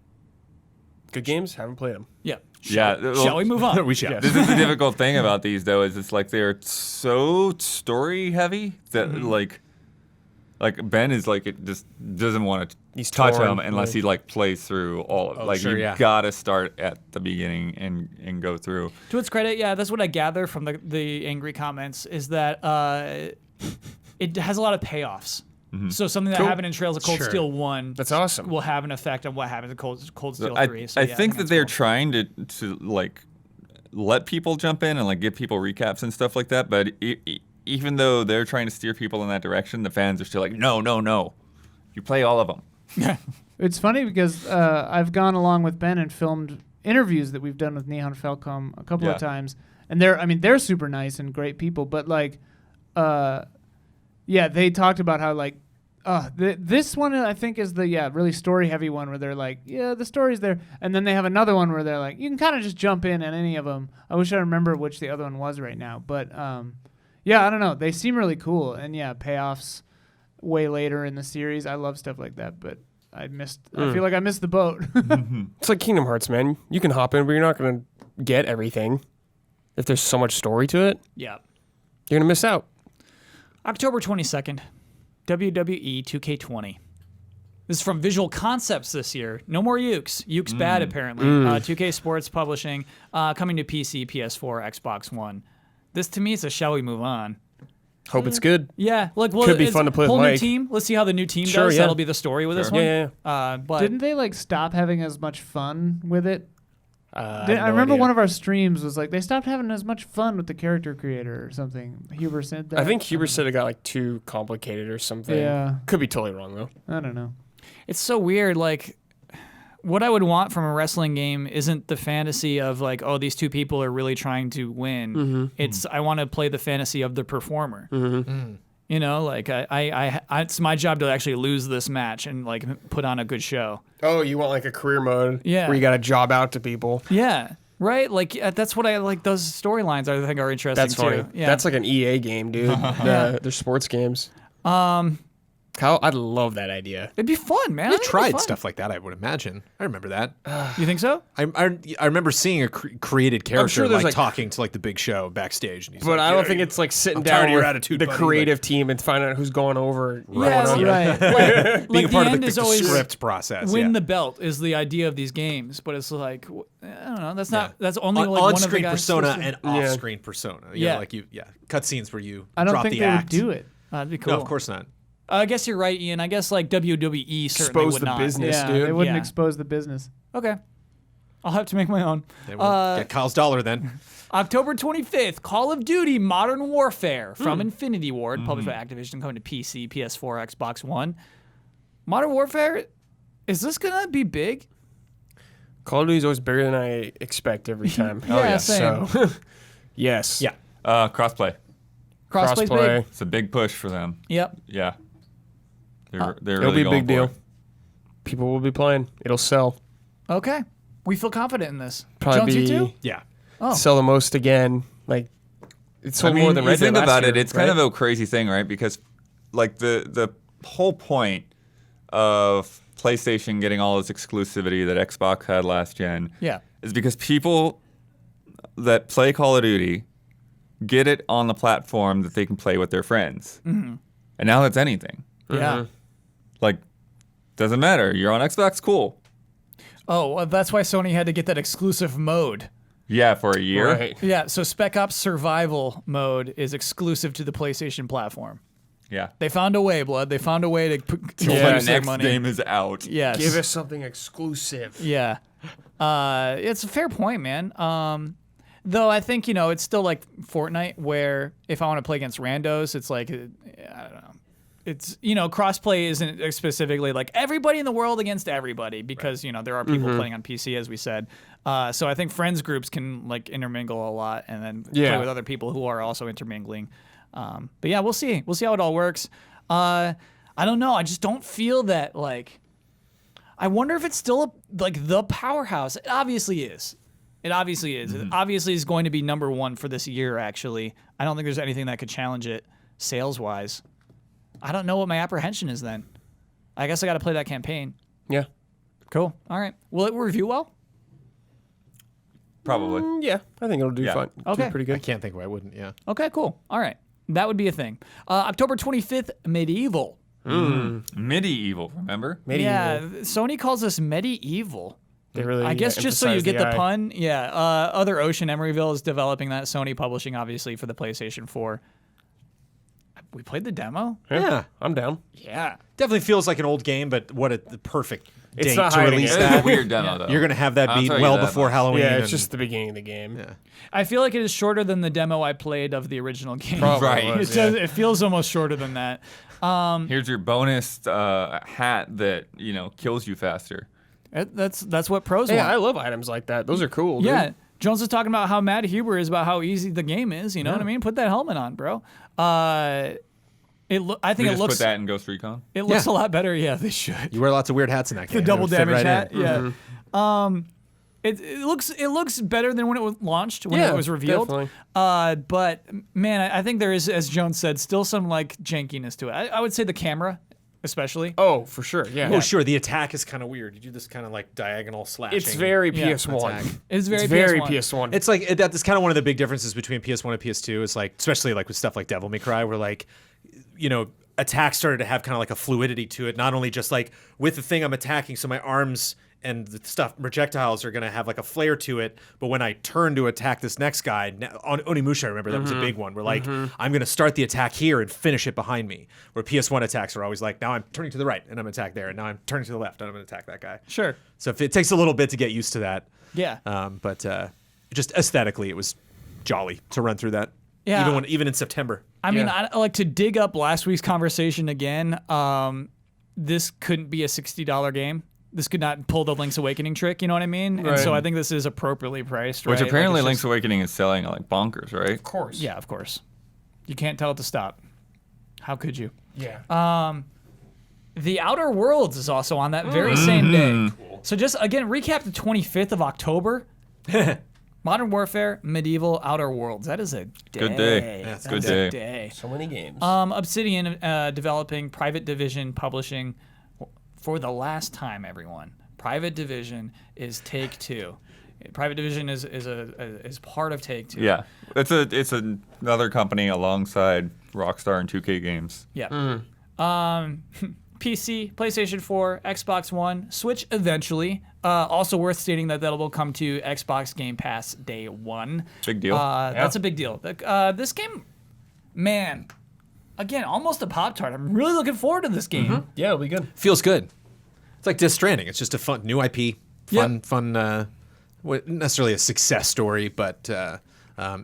Good games. Haven't played them. Yeah. Yeah. Shall we move on? We shall. This is the difficult thing about these, though, is it's like they're so story heavy that like Ben is like it just doesn't want to He's touch torn, them unless he like plays through all of it. Oh, Like sure, you yeah. gotta start at the beginning and go through. To its credit, yeah, that's what I gather from the angry comments is that it has a lot of payoffs. So something that Cool. happened in Trails of Cold Sure. Steel 1 That's awesome. will have an effect on what happens in Cold Steel I, 3. So I yeah, think that that's they're cool. trying to like let people jump in and like give people recaps and stuff like that. But even though they're trying to steer people in that direction, the fans are still like, no, you play all of them. It's funny because I've gone along with Ben and filmed interviews that we've done with Nihon Falcom a couple Yeah. of times, and they're super nice and great people. But like, yeah, they talked about how like This one I think is the really story heavy one where they're like, yeah, the story's there, and then they have another one where they're like, you can kind of just jump in at any of them. I wish I remember which the other one was right now, but yeah, I don't know. They seem really cool, and yeah, payoffs way later in the series. I love stuff like that, but I feel like I missed the boat. It's like Kingdom Hearts, man. You can hop in, but you're not going to get everything. If there's so much story to it, Yeah. you're going to miss out. October 22nd, WWE 2K20. This is from Visual Concepts this year. No more Ukes. Ukes bad, apparently. 2K Sports Publishing, coming to PC, PS4, Xbox One. This, to me, is a shall we move on. Hope it's good. Yeah, like well, Could be it's fun to play with whole new Mike. team. Let's see how the new team Sure, does. yeah. That'll be the story with this one. Yeah. But Didn't they like stop having as much fun with it? I I remember one of our streams was like they stopped having as much fun with the character creator or something. Huber said that. I think Huber said it got like too complicated or something. Yeah. Could be totally wrong though. I don't know. it's so weird. Like, what I would want from a wrestling game isn't the fantasy of like, oh, these two people are really trying to win. It's I want to play the fantasy of the performer. You know, like I it's my job to actually lose this match and like put on a good show. Oh, you want like a career mode? Yeah. Where you got to job out to people. Yeah, right. Like that's what I like. Those storylines I think are interesting That's funny. too. Yeah, That's like an EA game, dude. They're sports games. Kyle, I'd love that idea. it'd be fun, man. I They think it'd be tried fun. stuff like that, I would imagine. I remember that. You think so? I remember seeing a created character sure there's, like- talking to like the Big Show backstage. And he's But like, I don't "Yeah, think you- it's like sitting I'm tired down of your with attitude, the buddy," creative team and finding out who's going over. Yeah, going on. right. being Like, a part the of end the is always script process. win yeah. the belt is the idea of these games, but it's like I don't know. That's not. That's only on, like one of the on-screen guys. persona and off-screen persona. Yeah. Like cutscenes where you I don't drop think the they act. would do it. That'd be cool. No, of course not. I guess you're right, Ian. I guess like WWE certainly Expose would the not. business. Yeah, dude. they wouldn't Yeah. expose the business. Okay, I'll have to make my own. They will get Kyle's dollar then. October 25th, Call of Duty Modern Warfare from Infinity Ward, published by Activision, coming to PC, PS4, Xbox One. Modern Warfare, is this gonna be big? Call of Duty is always bigger than I expect every time. Yeah, same. So, yes. Yeah. Crossplay. Crossplay's big. Crossplay. It's a big push for them. Yep. Yeah. They're It'll really be a going big for deal. it. People will be playing. It'll sell. Okay. We feel confident in this. Probably Jones, you be too? Yeah. Oh. sell the most again. Like it's sold I mean, more than you Red Dead think last about year, it, it's right? kind of a crazy thing, right? Because like the whole point of PlayStation getting all this exclusivity that Xbox had last gen Yeah. is because people that play Call of Duty get it on the platform that they can play with their friends. And now it's anything. Yeah. Like, doesn't matter. You're on Xbox, cool. Oh, well, that's why Sony had to get that exclusive mode. Yeah, for a year. Right. Yeah, so Spec Ops Survival mode is exclusive to the PlayStation platform. Yeah. They found a way, Blood. They found a way to Till Yeah, the their next money. game is out. Yes. Give us something exclusive. Yeah. It's a fair point, man. Though I think, it's still like Fortnite where if I want to play against randos, it's like, I don't know. It's, crossplay isn't specifically like everybody in the world against everybody because, there are people playing on PC, as we said. So I think friends groups can like intermingle a lot and then play with other people who are also intermingling. But yeah, we'll see. We'll see how it all works. I don't know. I just don't feel that like, I wonder if it's still like the powerhouse. It obviously is. It obviously is. It obviously is going to be number one for this year, actually. I don't think there's anything that could challenge it sales-wise. I don't know what my apprehension is then. I guess I got to play that campaign. Yeah. Cool. All right. Will it review well? Probably. Yeah. I think it'll do Yeah. fine. Okay. Do pretty I good. can't think why I wouldn't. Yeah. Okay, cool. All right. That would be a thing. October 25th, Medieval. Medieval, remember? Yeah, Sony calls us medieval. They really I guess just so you emphasize get the I. pun. Yeah. Other Ocean Emeryville is developing that. Sony publishing, obviously, for the PlayStation 4. We played the demo? Yeah. I'm down. Yeah. Definitely feels like an old game, but the perfect It's date not to hiding release it. It's that. a weird demo, though. You're gonna have that I'll beat tell you well that before much. Halloween. Yeah, it's and- just the beginning of the game. Yeah. I feel like it is shorter than the demo I played of the original game. Probably Right. was, It, does, it feels almost shorter than that. Here's your bonus hat that, kills you faster. That's what pros Hey, want. I love items like that. Those are cool. Dude. Yeah. Jones is talking about how mad Huber is about how easy the game is. You know what I mean? Put that helmet on, bro. I think We it just looks put that in Ghost Recon. it looks a lot better. Yeah, they should. You wear lots of weird hats in that game. The double It would fit damage right hat. in. Yeah. It looks better than when it was launched, when it was revealed. Definitely. But man, I think there is, as Jones said, still some like jankiness to it. I would say the camera, especially. Oh, for sure. Yeah. Oh, sure. The attack is kind of weird. You do this kind of like diagonal slashing. It's very Yeah. PS1. Attack. It's very PS1. It's like that's kind of one of the big differences between PS1 and PS2. It's like, especially like with stuff like Devil May Cry, where like, attacks started to have kind of like a fluidity to it. Not only just like with the thing I'm attacking, so my arms and the stuff projectiles are gonna have like a flare to it. But when I turn to attack this next guy, on Onimusha, I remember that was a big one. Where like I'm gonna start the attack here and finish it behind me. Where PS1 attacks are always like, now I'm turning to the right and I'm gonna attack there, and now I'm turning to the left and I'm gonna attack that guy. Sure. So if it takes a little bit to get used to that. Yeah. But just aesthetically, it was jolly to run through that. Yeah. Even in September. I mean, I like to dig up last week's conversation again. This couldn't be a $60 game. This could not pull the Link's Awakening trick, you know what I mean? And so I think this is appropriately priced, right? Which apparently Like, Link's Awakening is selling like bonkers, right? Of course. yeah, of course. You can't tell it to stop. How could you? Yeah. The Outer Worlds is also on that very same day. So just, again, recap the 25th of October. Modern Warfare, Medieval, Outer Worlds. That is a day. Good day. That's good a day. day. So many games. Obsidian developing, Private Division publishing. For the last time, everyone, Private Division is Take-Two. Private Division is part of Take-Two. Yeah, it's another company alongside Rockstar and 2K Games. Yeah. PC, PlayStation 4, Xbox One, Switch eventually. Also worth stating that will come to Xbox Game Pass day one. Big deal. That's a big deal. This game, man, again, almost a Pop Tart. I'm really looking forward to this game. Yeah, it'll be good. Feels good. It's like Death Stranding. It's just a fun new IP. Fun. Not necessarily a success story, but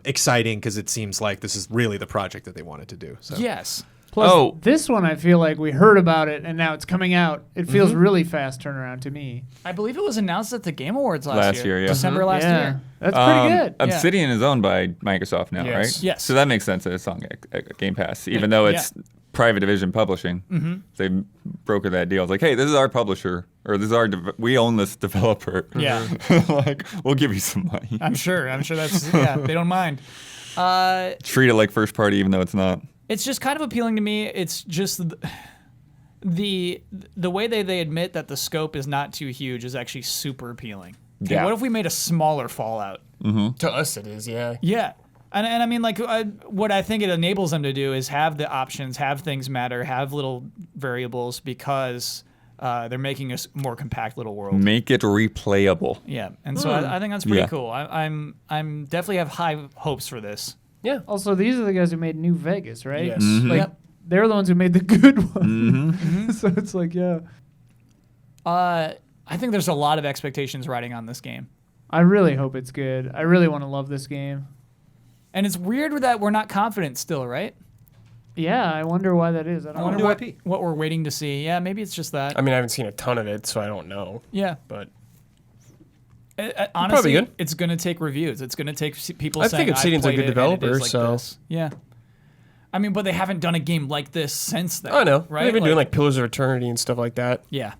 exciting because it seems like this is really the project that they wanted to do. So. Yes. Plus, this one, I feel like we heard about it, and now it's coming out. It feels really fast turnaround to me. I believe it was announced at the Game Awards last year. yeah. December last year. That's pretty good. Obsidian is owned by Microsoft now, Yes. right? Yes. So that makes sense that it's on Game Pass, even though it's Private Division Publishing. They brokered that deal. It's like, hey, this is our publisher, or this is we own this developer. Yeah. Like, we'll give you some money. I'm sure that's, they don't mind. Treat it like first party, even though it's not. It's just kind of appealing to me. It's just the way they admit that the scope is not too huge is actually super appealing. Okay, Yeah. what if we made a smaller Fallout? To us, it is. Yeah. Yeah. And I mean, like, what I think it enables them to do is have the options, have things matter, have little variables, because they're making a more compact little world. Make it replayable. Yeah, and so I think that's pretty Yeah. cool. I'm definitely have high hopes for this. Yeah. Also, these are the guys who made New Vegas, right? Yes. Like, Yep. they're the ones who made the good one. So it's like, yeah. I think there's a lot of expectations riding on this game. I really hope it's good. I really want to love this game. And it's weird that we're not confident still, right? Yeah, I wonder why that is. I I don't wonder know. what we're waiting to see. Yeah, maybe it's just that. I mean, I haven't seen a ton of it, so I don't know. Yeah. But Honestly, good. it's going to take reviews. It's going to take people I saying, think Obsidian's a "I played good it, and it developer, is like so- this." Yeah. I mean, but they haven't done a game like this since then. I know. Right? They've been doing like Pillars of Eternity and stuff like that. Yeah.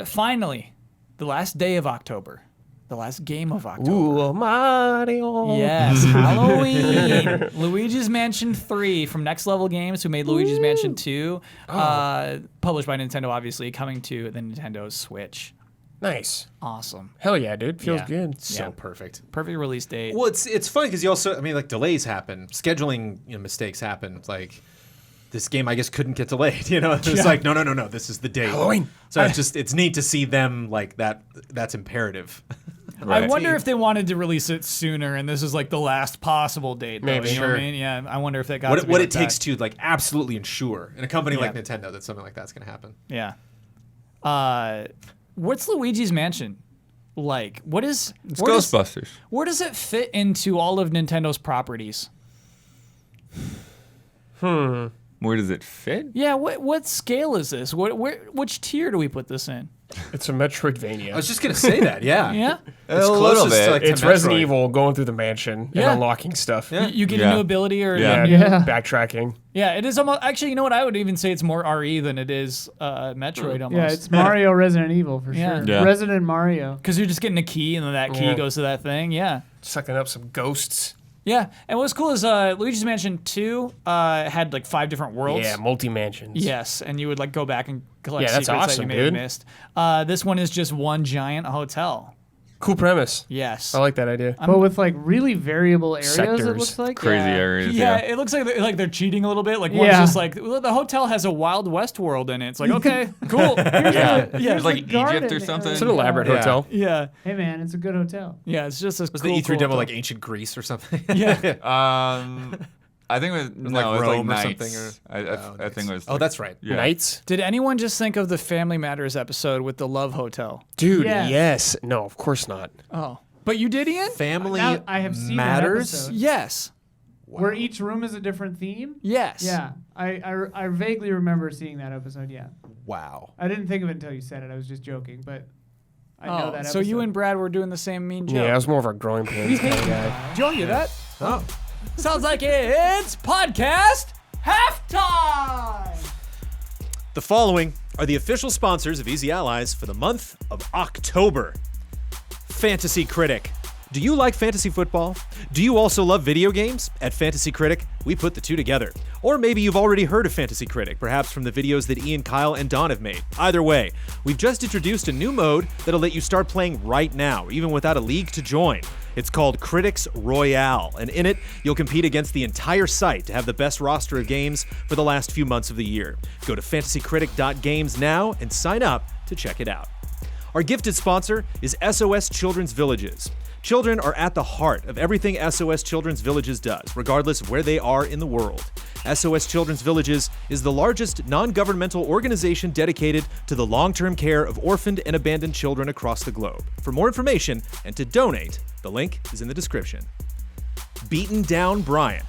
Finally, the last day of October. The last game of October. Ooh, Mario. Yes, Halloween. Luigi's Mansion 3 from Next Level Games, who made Luigi's Mansion 2. Published by Nintendo, obviously, coming to the Nintendo Switch. Nice. Awesome. Hell yeah, dude. Feels Yeah. good. So Yeah. perfect. Perfect release date. Well, it's funny because you also, I mean, like delays happen, scheduling mistakes happen. Like this game, I guess, couldn't get delayed. It's like no, this is the date. Halloween. So it's neat to see them like that. That's imperative. I wonder if they wanted to release it sooner, and this is like the last possible date. Though, Maybe. you know what I Sure. mean? Yeah, I wonder if that got what to be what like it takes that. to like absolutely ensure in a company like Yeah. Nintendo that something like that's going to happen. Yeah. What's Luigi's Mansion like? What is? It's where does- Ghostbusters. Where does it fit into all of Nintendo's properties? Where does it fit? Yeah, what scale is this? Which tier do we put this in? It's a Metroidvania. I was just gonna say that. Yeah. Yeah. It's A little closest bit. like, to It's Resident Metroid. Evil going through the mansion Yeah. and unlocking stuff. Yeah. You get Yeah. a new ability or Yeah. Yeah. Backtracking. Yeah, it is almost actually. You know what? I would even say it's more RE than it is Metroid almost. Yeah, it's Mario Resident Evil for Yeah. sure. Yeah. Resident Mario. because you're just getting a key and then that key Yeah. goes to that thing. Yeah. Sucking up some ghosts. Yeah, and what's cool is Luigi's Mansion 2 had like 5 different worlds. Yeah, multi-mansions. Yes, and you would like go back and collect Yeah, that's secrets that you awesome, may have dude. missed. This one is just one giant hotel. Cool premise. Yes. I like that idea. But with like really variable areas, it Sectors. looks like. Crazy yeah. areas. Yeah, Yeah. it looks like they're cheating a little bit. Like one's Yeah. just like well, the hotel has a Wild West world in it. It's like okay, cool. Yeah. Yeah. It's like the garden Egypt or something. It's an elaborate Yeah. hotel. Yeah, Hey man, it's a good hotel. yeah. It's just a Was cool, the E3 cool demo hotel. like ancient Greece or something? Yeah. I think it was no, like it was like Rome or Knights. something, or- I think it was. Oh, like- that's right. Yeah. Knights? Did anyone just think of the Family Matters episode with the Love Hotel? Dude, Yes. yes. No, of course not. Oh, but you did, Ian? Family Now, I have seen matters. that episode Yes. where each room is a different theme. Yes. Yeah, I vaguely remember seeing that episode. Yeah, Wow. I didn't think of it until you said it. I was just joking, but I know Oh, that. so you episode. and Brad were doing the same mean joke. Yeah, I was more of a growing pains kind of guy. Did y'all hear that? Oh. Sounds like it's podcast halftime. The following are the official sponsors of Easy Allies for the month of October. Fantasy Critic. Do you like fantasy football? Do you also love video games? At Fantasy Critic, we put the two together. Or maybe you've already heard of Fantasy Critic, perhaps from the videos that Ian, Kyle, and Don have made. Either way, we've just introduced a new mode that'll let you start playing right now, even without a league to join. It's called Critics Royale, and in it, you'll compete against the entire site to have the best roster of games for the last few months of the year. Go to fantasycritic.games now and sign up to check it out. Our gifted sponsor is SOS Children's Villages. Children are at the heart of everything SOS Children's Villages does, regardless of where they are in the world. SOS Children's Villages is the largest non-governmental organization dedicated to the long-term care of orphaned and abandoned children across the globe. For more information and to donate, the link is in the description. Beaten Down Brian.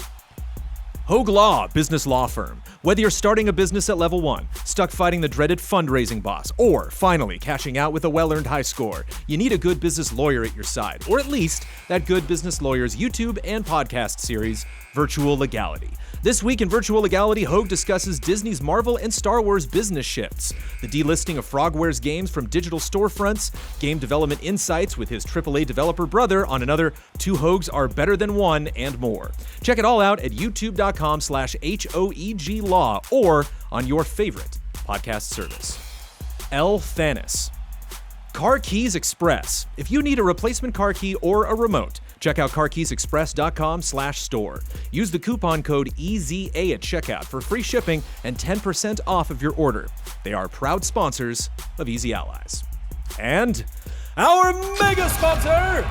Hogue Law, business law firm. Whether you're starting a business at level 1, stuck fighting the dreaded fundraising boss, or finally cashing out with a well-earned high score, you need a good business lawyer at your side, or at least that good business lawyer's YouTube and podcast series, Virtual Legality. This week in Virtual Legality, Hogue discusses Disney's Marvel and Star Wars business shifts, the delisting of Frogware's games from digital storefronts, game development insights with his AAA developer brother on another Two Hogues Are Better Than One, and more. Check it all out at youtube.com/HOEG Law or on your favorite podcast service. L. Thanis. Car Keys Express. If you need a replacement car key or a remote, check out carkeysexpress.com/store. Use the coupon code EZA at checkout for free shipping and 10% off of your order. They are proud sponsors of Easy Allies. And our mega sponsor,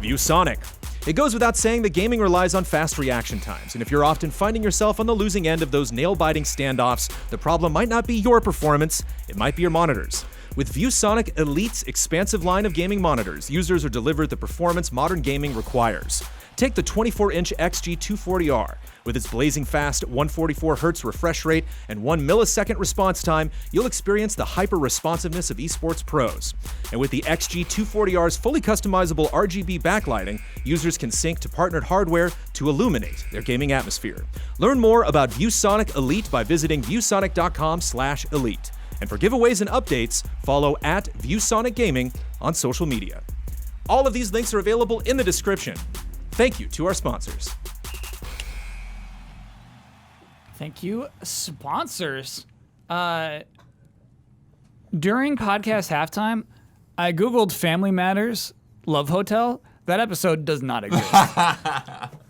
ViewSonic. It goes without saying that gaming relies on fast reaction times, and if you're often finding yourself on the losing end of those nail-biting standoffs, the problem might not be your performance, it might be your monitors. With ViewSonic Elite's expansive line of gaming monitors, users are delivered the performance modern gaming requires. Take the 24-inch XG240R. With its blazing fast 144Hz refresh rate and 1 millisecond response time, you'll experience the hyper-responsiveness of esports pros. And with the XG240R's fully customizable RGB backlighting, users can sync to partnered hardware to illuminate their gaming atmosphere. Learn more about ViewSonic Elite by visiting viewsonic.com/elite. And for giveaways and updates, follow at ViewSonic Gaming on social media. All of these links are available in the description. Thank you to our sponsors. Thank you, sponsors. During podcast halftime, I Googled Family Matters Love Hotel. That episode does not exist.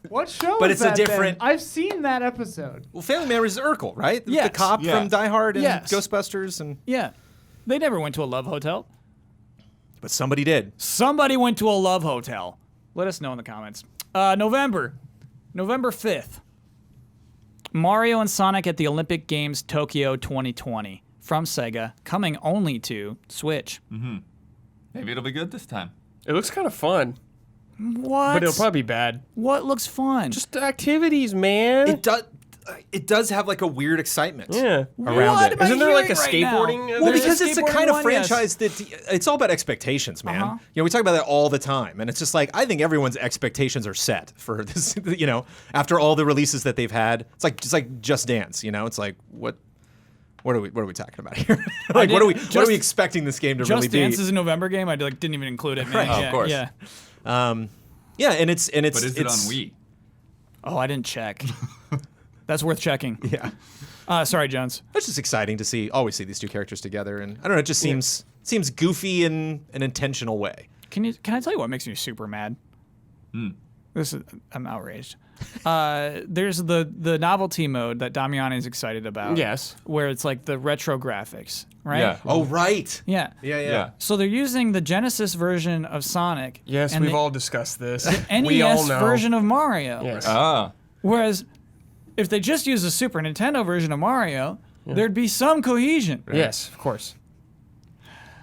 What show But is it's a that then? different- I've seen that episode. Well, Family Matters is Urkel, right? Yes. The cop Yeah. from Die Hard and Yes. Ghostbusters, and Yeah. They never went to a love hotel. but somebody did. Somebody went to a love hotel. Let us know in the comments. November 5th. Mario and Sonic at the Olympic Games Tokyo 2020 from Sega, coming only to Switch. Maybe it'll be good this time. It looks kind of fun, What? but it'll probably be bad. What looks fun? Just the activities, man. It does. it does have like a weird excitement Yeah. around What it. am I Isn't there like a hearing right now? skateboarding? Well, There's a because it's the skateboarding kind of one, yes. franchise that it's all about expectations, man. Uh-huh. You know, we talk about that all the time, and it's just like I think everyone's expectations are set for this. You know, after all the releases that they've had, it's like Just Dance. You know, it's like what are we talking about here? Like what are we expecting this game to really Just be? Dance is a November game. I didn't even include it, man. Right. Oh, Yeah, of course. Yeah. Yeah, and it's But is it on Wii? Oh, I didn't check. That's worth checking. Yeah, Sorry, Jones. it's just exciting to always see these two characters together, and I don't know, it just seems goofy in an intentional way. Can I tell you what makes me super mad? I'm outraged. There's the novelty mode that Damiani is excited about. Yes. Where it's like the retro graphics, right? Yeah. Oh, right. Yeah. Yeah. So they're using the Genesis version of Sonic. Yes, and we've the all discussed this. NES we all know. version of Mario. Yes. Ah. Whereas if they just use the Super Nintendo version of Mario, there'd be some cohesion. Yes, of course.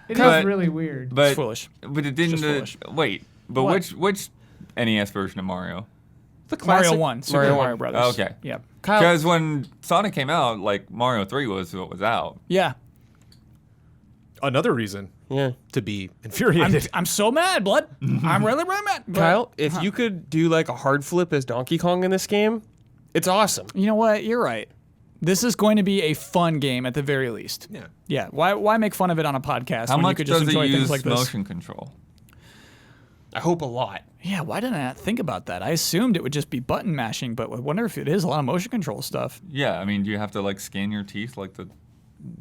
It But- is really weird. But It's foolish. But it didn't. Just foolish. Wait. But What? which NES version of Mario? The Mario classic. 1, Super Mario Mario 1. Brothers. Oh, okay. Yeah. Kyle, Because when Sonic came out, like Mario 3 was what was out. Yeah. Another reason yeah. to be infuriated. I'm so mad, Blood. I'm really, really mad. But Kyle, if you could do like a hard flip as Donkey Kong in this game, it's awesome. you know what? You're right. This is going to be a fun game at the very least. Yeah. Yeah. Why make fun of it on a podcast How when you much could just does it enjoy things use like this? motion control? I hope a lot. Yeah, why didn't I not think about that? I assumed it would just be button mashing, but I wonder if it is a lot of motion control stuff. Yeah, I mean, do you have to like scan your teeth like the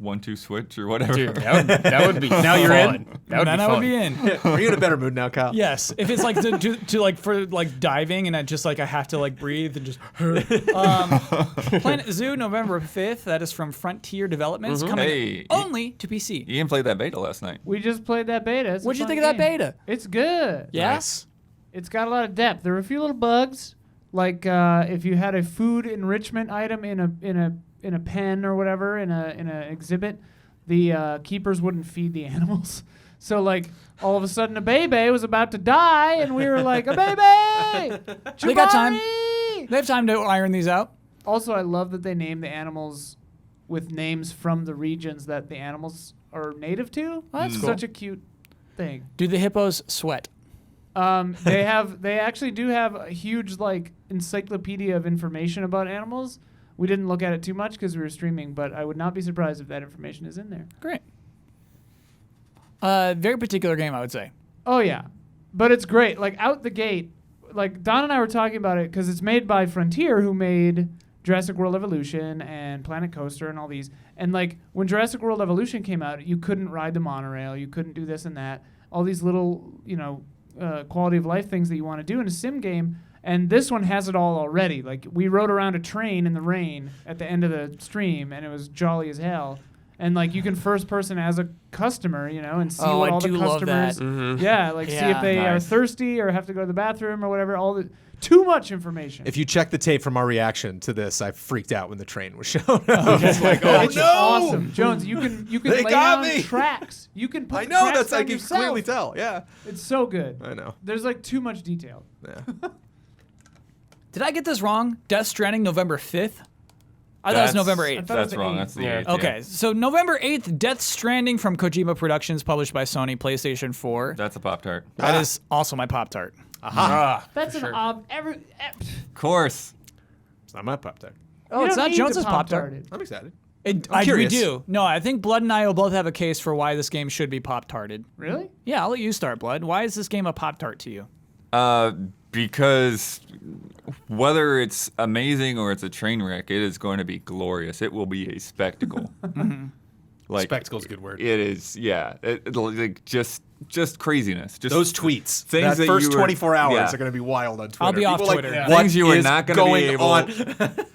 1-2 switch or whatever? Dude, that would be now you're fun. in? That would Then be I fun. would be in. Are you in a better mood now, Kyle? Yes, if it's like to like for like diving and I just like I have to like breathe and just. Planet Zoo, November 5th. That is from Frontier Developments, coming Hey. only to PC. You even played that beta last night. We just played that beta. It's a What'd you fun think of that game. beta? It's good. Yeah. Nice. It's got a lot of depth. There were a few little bugs, like if you had a food enrichment item in a pen or whatever in a exhibit, the keepers wouldn't feed the animals. So like all of a sudden a baby was about to die, and we were like, a baby! They got time. Jabari!" They have time to iron these out. Also, I love that they name the animals with names from the regions that the animals are native to. That's Such a cute thing. Do the hippos sweat? They actually do have a huge like encyclopedia of information about animals. We didn't look at it too much because we were streaming, but I would not be surprised if that information is in there. Great. Very particular game, I would say. Oh yeah, but it's great. Like out the gate, like Don and I were talking about it because it's made by Frontier, who made Jurassic World Evolution and Planet Coaster and all these. And like when Jurassic World Evolution came out, you couldn't ride the monorail, you couldn't do this and that. All these little, quality of life things that you want to do in a sim game. And this one has it all already. Like we rode around a train in the rain at the end of the stream, and it was jolly as hell. And like you can first person as a customer, and see Oh, what I all do the love customers. that. Yeah, like see Yeah. if they are Nice. thirsty or have to go to the bathroom or whatever. Too much information. If you check the tape from our reaction to this, I freaked out when the train was shown up. It's like, it's awesome, Jones. You can They lay got down me. tracks. You can put I know tracks I down can yourself. clearly tell. Yeah, It's so good. I know. There's like too much detail. Yeah. Did I get this wrong? Death Stranding, November 5th? I thought it was November 8th. thought it was That's the wrong. 8th. That's the Yeah. 8th. Okay, so November 8th, Death Stranding from Kojima Productions, published by Sony, PlayStation 4. That's a Pop Tart. That is also my Pop Tart. Ah, That's for an sure. Of course. It's not my Pop Tart. Oh, it's not Jones's Pop Tart. I'm excited. We curious. do. No, I think Blood and I will both have a case for why this game should be Pop Tarted. Really? Yeah, I'll let you start, Blood. Why is this game a Pop Tart to you? Because whether it's amazing or it's a train wreck, it is going to be glorious. It will be a spectacle. Like Spectacle's a good word. it is, yeah. Like just craziness. Just Those tweets, Things that that first you were- 24 hours yeah. are going to be wild on Twitter. I'll be off People are Twitter. Like, Yeah. what Things you are is not gonna be going able- on?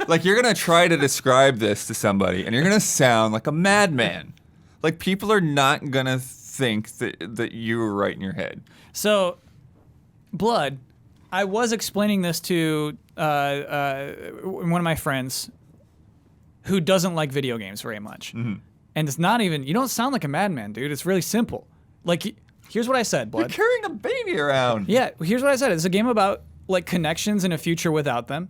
like you're gonna try to describe this to somebody, and you're gonna sound like a madman. Like people are not gonna think that you were right in your head. So, Blood, I was explaining this to one of my friends who doesn't like video games very much. And it's not even, you don't sound like a madman, dude. It's really simple. Like, here's what I said, You're Blood. carrying a baby around. Yeah, here's what I said. It's a game about, like, connections in a future without them.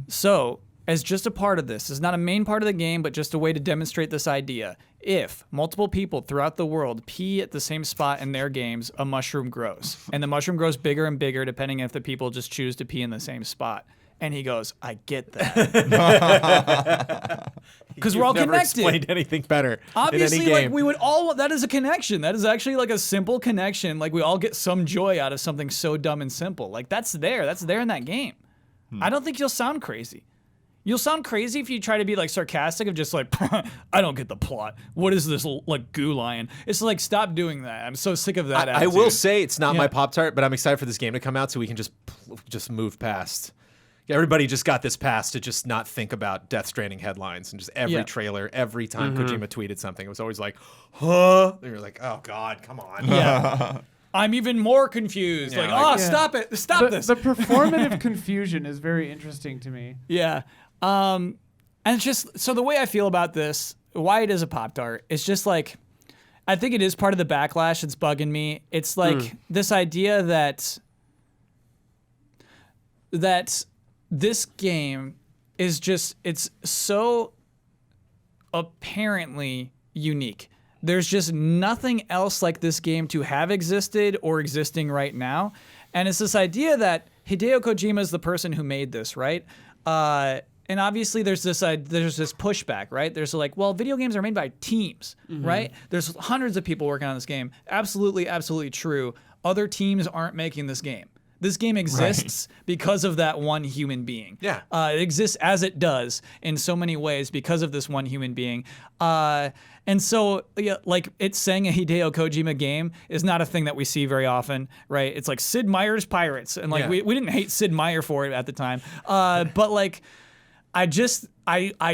So, as just a part of this. It's not a main part of the game, but just a way to demonstrate this idea. If multiple people throughout the world pee at the same spot in their games, a mushroom grows. And the mushroom grows bigger and bigger depending if the people just choose to pee in the same spot. And he goes, I get that. Because we're all Never connected. explained anything better. Obviously, in any like game. we would all, that is a connection. That is actually like a simple connection. Like we all get some joy out of something so dumb and simple. Like that's there in that game. I don't think you'll sound crazy. You'll sound crazy if you try to be like sarcastic of just like, I don't get the plot. What is this like goo lion? It's like, stop doing that. I'm so sick of that I will attitude. say it's not Yeah. my Pop Tart, but I'm excited for this game to come out so we can just move past. Everybody just got this pass to just not think about Death Stranding headlines and just every Yeah. trailer, every time Kojima tweeted something, it was always like, huh? And you're like, oh God, come on. Yeah. I'm even more confused. Yeah, like, like- oh, Yeah. stop it. Stop this. The performative confusion is very interesting to me. Yeah. And it's just, so the way I feel about this, why it is a Pop-Tart, it's just like, I think it is part of the backlash that's bugging me. It's like this idea that this game is just, it's so apparently unique. There's just nothing else like this game to have existed or existing right now. And it's this idea that Hideo Kojima is the person who made this, right? And obviously there's this pushback, right? There's like, well, video games are made by teams, right? There's hundreds of people working on this game. Absolutely, absolutely true. Other teams aren't making this game. This game exists because of that one human being. Yeah. It exists as it does in so many ways because of this one human being. And so, yeah, like, it's saying a Hideo Kojima game is not a thing that we see very often, right? It's like Sid Meier's Pirates. And, like, Yeah. we didn't hate Sid Meier for it at the time. But, like, I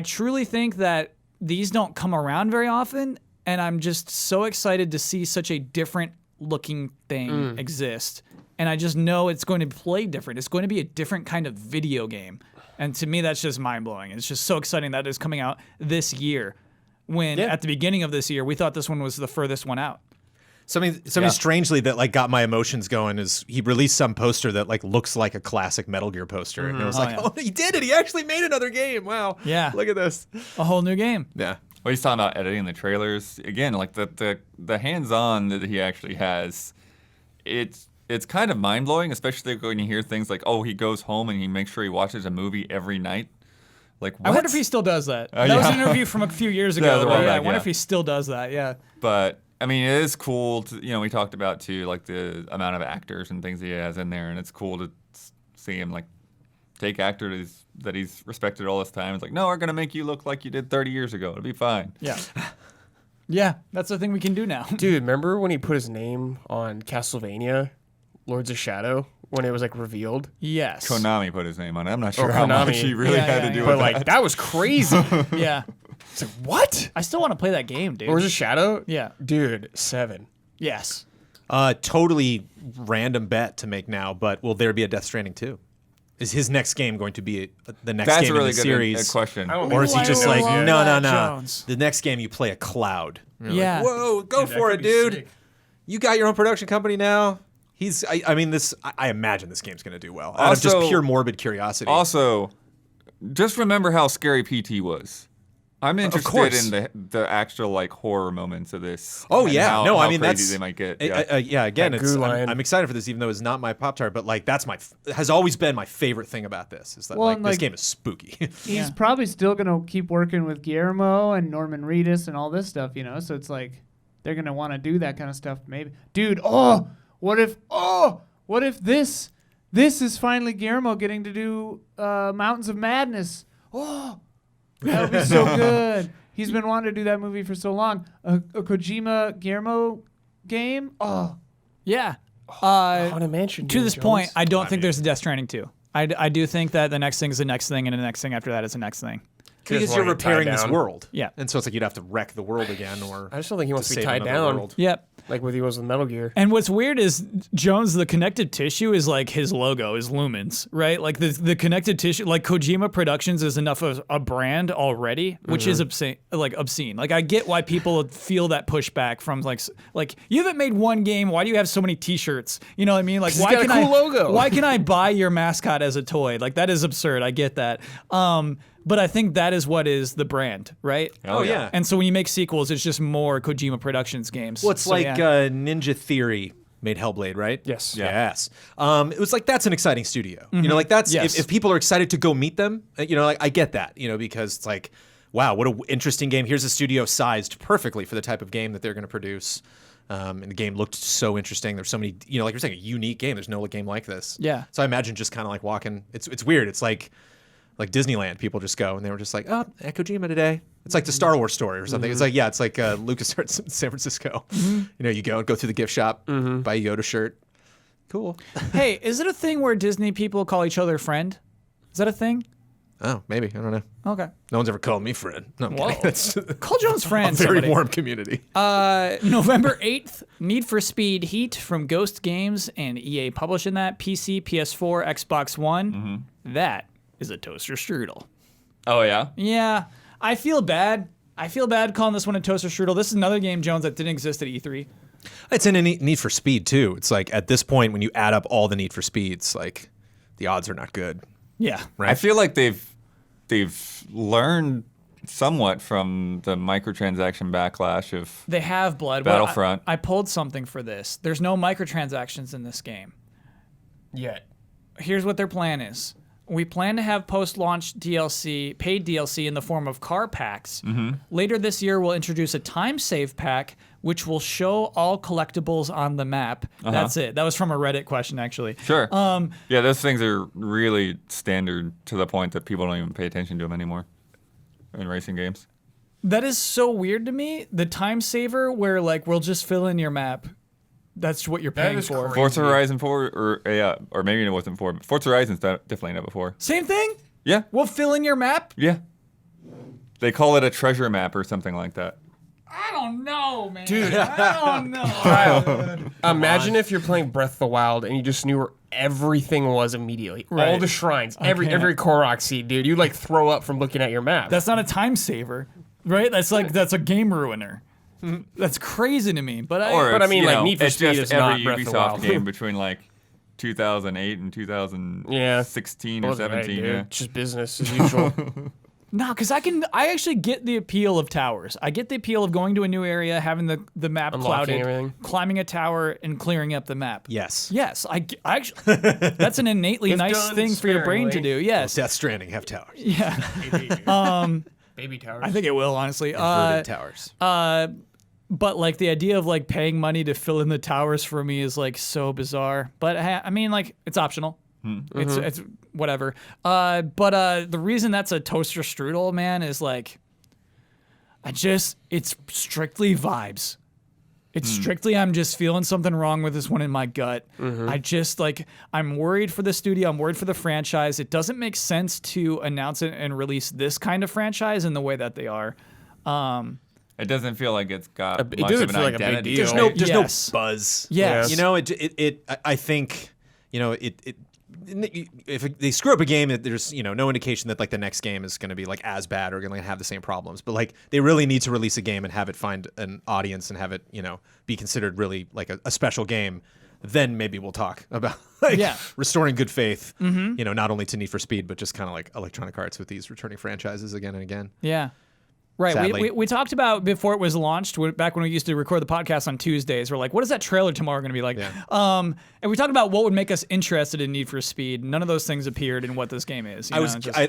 truly think that these don't come around very often. And I'm just so excited to see such a different looking thing exist. And I just know it's going to play different. It's going to be a different kind of video game. And to me, that's just mind-blowing. It's just so exciting that it's coming out this year when at the beginning of this year, we thought this one was the furthest one out. Something strangely that like got my emotions going is he released some poster that like looks like a classic Metal Gear poster. And it was like, yeah. oh, he did it. He actually made another game. Wow. Yeah. Look at this. A whole new game. Yeah. Well, he's talking about editing the trailers again, like the hands-on that he actually has. It's kind of mind-blowing, especially when you hear things like, oh, he goes home and he makes sure he watches a movie every night. Like, what? I wonder if he still does that. That yeah. was an interview from a few years Yeah, ago. the but one yeah, I back, wonder yeah. if he still does that. Yeah. But I mean, it is cool to, we talked about too, like the amount of actors and things he has in there, and it's cool to see him like take actors that he's respected all this time. It's like, no, we're gonna make you look like you did 30 years ago. It'll be fine. Yeah. Yeah, that's the thing we can do now. Dude, remember when he put his name on Castlevania, Lords of Shadow, when it was like revealed? Yes. Konami put his name on it. I'm not sure Oh, how Konami. much he really Yeah, had yeah, to do yeah. with But that. like that was crazy. Yeah. It's like, what? I still want to play that game, dude. Lords of Shadow? Yeah. Dude, 7. Yes. Totally random bet to make now, but will there be a Death Stranding 2? Is his next game going to be the next That's game a really in the good series? question. I don't Or is he Why just do like, I love no, that, no, no. Jones? The next game you play a cloud. You're Yeah. Like, whoa, go for it, dude. You got your own production company now. I mean, I imagine this game's going to do well. Out of just Also- pure morbid curiosity. Also, just remember how scary PT was. I'm interested course. in the actual like horror moments of this. Oh and yeah, how, no, how I mean crazy that's they might get. Yeah, again, That it's goo lion. I'm excited for this, even though it's not my Pop Tart. But like, that's has always been my favorite thing about this is that Well, like and, this like- game is spooky. He's probably still gonna keep working with Guillermo and Norman Reedus and all this stuff, you know. So it's like they're gonna want to do that kind of stuff, maybe. Dude, what if this is finally Guillermo getting to do Mountains of Madness? Oh, that would be so good. He's been wanting to do that movie for so long. A Kojima Guillermo game. Oh, Yeah. Haunted Mansion. To this point, I don't think there's a Death Stranding 2. I do think that the next thing is the next thing, and the next thing after that is the next thing. Because Just you're wanna get tied repairing this down. world. Yeah. And so it's like you'd have to wreck the world again, or I just don't think he wants to be save tied another down world. Yep. like what he was with Metal Gear. And what's weird is Jones, the connective tissue is like his logo, is Lumens, right? Like the connective tissue, like Kojima Productions is enough of a brand already, which is obscene. Like I get why people feel that pushback from like you haven't made one game. Why do you have so many T-shirts? You know what I mean? Like He's why got a can cool logo. Why can I buy your mascot as a toy? Like that is absurd. I get that. But I think that is what is the brand, right? Oh, yeah. And so when you make sequels, it's just more Kojima Productions games. Well, it's So, like yeah. Ninja Theory made Hellblade, right? Yes. Yeah. Yes. It was like, that's an exciting studio. You know, like that's, Yes. if people are excited to go meet them, you know, like I get that, you know, because it's like, wow, what an interesting game. Here's a studio sized perfectly for the type of game that they're going to produce. And the game looked so interesting. There's so many, you know, like you're saying, a unique game. There's no game like this. Yeah. So I imagine just kind of like walking. It's weird. It's like Disneyland. People just go and they were just like, oh, Kojima today. It's like the Star Wars story or something. It's like, yeah, it's like LucasArts in San Francisco. You know, you go through the gift shop, buy a Yoda shirt. Cool. Hey, is it a thing where Disney people call each other friend? Is that a thing? Oh, maybe. I don't know. Okay. No one's ever called me friend. No, I'm Whoa. kidding. That's Call Jones a friend. very somebody. warm community. November 8th, Need for Speed Heat from Ghost Games and EA publishing that. PC, PS4, Xbox One. That is a toaster strudel. Oh yeah. Yeah, I feel bad. I feel bad calling this one a toaster strudel. This is another game, Jones, that didn't exist at E3. It's in a Need for Speed, too. It's like, at this point, when you add up all the Need for Speeds, like, the odds are not good. Yeah. Right? I feel like they've learned somewhat from the microtransaction backlash of They have blood. Well, Battlefront. I pulled something for this. There's no microtransactions in this game. Yet. Here's what their plan is. We plan to have post-launch DLC, paid DLC in the form of car packs. Later this year, we'll introduce a time save pack, which will show all collectibles on the map. That's it. That was from a Reddit question, actually. Sure. Yeah, those things are really standard to the point that people don't even pay attention to them anymore in racing games. That is so weird to me. The time saver, where like we'll just fill in your map. That's what you're paying is for. crazy. Forza Horizon 4, or maybe it wasn't 4, but Forza Horizon's definitely not before. Same thing. Yeah, We'll fill in your map. yeah. They call it a treasure map or something like that. I don't know, man. Dude. I don't know. Kyle, imagine if you're playing Breath of the Wild and you just knew where everything was immediately. All Right. the shrines, every can't. Korok seed, dude. You like throw up from looking at your map. That's not a time saver, right? That's a game ruiner. That's crazy to me. But Or But I it's, mean, you like, know, Need for it's Speed just is not every Breath of the Ubisoft Wild. game between like 2008 and 2016 or Right, 17. dude. Yeah. It's just business as usual. no, because I actually get the appeal of towers. I get the appeal of going to a new area, having the map Unlocking clouded, everything. climbing a tower, and clearing up the map. Yes. Yes, I actually. That's an innately If nice done thing for your brain to sparingly. do. Yes. Death Stranding have towers. Yeah. Baby towers. I think it will, honestly. Inverted towers. But like the idea of like paying money to fill in the towers for me is like so bizarre. But I mean, like it's optional. It's whatever. But the reason that's a toaster strudel, man, is like it's strictly vibes. It's strictly I'm just feeling something wrong with this one in my gut. I just like I'm worried for the studio. I'm worried for the franchise. It doesn't make sense to announce it and release this kind of franchise in the way that they are. It doesn't feel like it's got It much doesn't of an feel like a big identity. deal. There's Yes. no buzz. Yes. You know, I think, you know, if they screw up a game, there's, you know, no indication that like the next game is going to be like as bad or going to have the same problems. But like they really need to release a game and have it find an audience and have it, you know, be considered really like a special game. Then maybe we'll talk about like restoring good faith, you know, not only to Need for Speed, but just kind of like Electronic Arts with these returning franchises again and again. Yeah. Right. Sadly. We talked about before it was launched, back when we used to record the podcast on Tuesdays. We're like, what is that trailer tomorrow going to be like? Yeah. And we talked about what would make us interested in Need for Speed. None of those things appeared in what this game is. You know,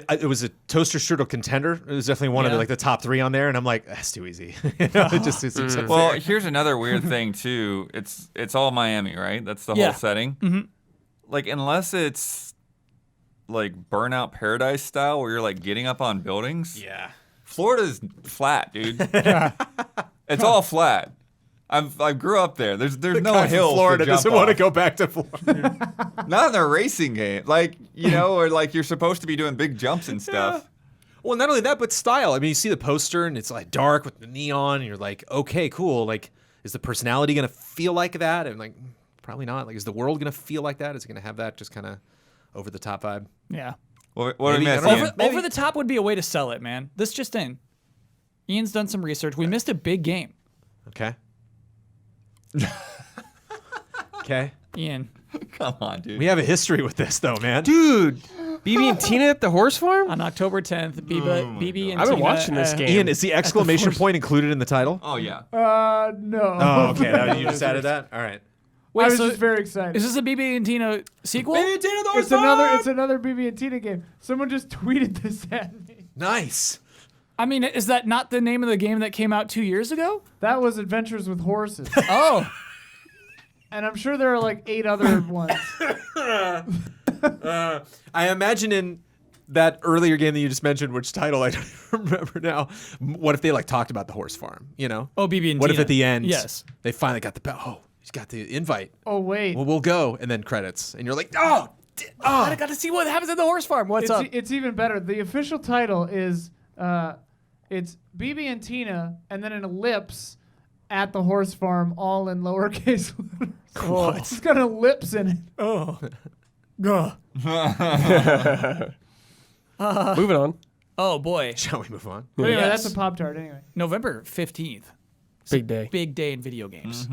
It was a toaster strudel contender. It was definitely one of the top 3 on there, and I'm like, that's too easy. You know, it just it seems Well, unfair. here's another weird thing too. It's all Miami, right? That's the Yeah. whole setting. Like unless it's like Burnout Paradise style, where you're like getting up on buildings. Yeah. Florida's flat, dude. It's all flat. I grew up there. There's no Guy from hills. Florida to jump doesn't want to off. go back to Florida. Not in a racing game, like you know, or like you're supposed to be doing big jumps and stuff. Well, not only that, but style. I mean, you see the poster and it's like dark with the neon, and you're like, okay, cool. Like, is the personality gonna feel like that? And like, probably not. Like, is the world gonna feel like that? Is it gonna have that just kind of over the top vibe? yeah. What do we Maybe, I miss? don't know. Ian? Maybe- Over the top would be a way to sell it, man. This just in. Ian's done some research. We missed a big game. Okay. Okay. Ian. Come on, dude. We have a history with this, though, man. Dude, BB and Tina at the horse farm? On October 10th, BB and I've been Tina, watching this game. Ian, is the exclamation point included in the title? Oh yeah. No. Oh, okay. You just added that? All right. Wait, I was so just very excited. is this a BB and Tina sequel? It's another BB and Tina game. Someone just tweeted this at me. Nice. I mean, is that not the name of the game that came out 2 years ago? That was Adventures with Horses. Oh. And I'm sure there are like 8 other ones. I imagine in that earlier game that you just mentioned, which title I don't remember now. What if they like talked about the horse farm? You know? Oh, BB and What Tina. if at the end, Yes. they finally got the he's got the invite. Oh, wait. Well, we'll go, and then credits, and you're like, I got to see what happens at the horse farm. What's up? It's even better. The official title is it's BB and Tina, and then an ellipse at the horse farm, all in lowercase letters. What? It's got an ellipse in it. Oh. Ugh. Moving on. Oh, boy. shall we move on? But anyway, Yes. that's a Pop Tart anyway. November 15th. Big day. Big day in video games.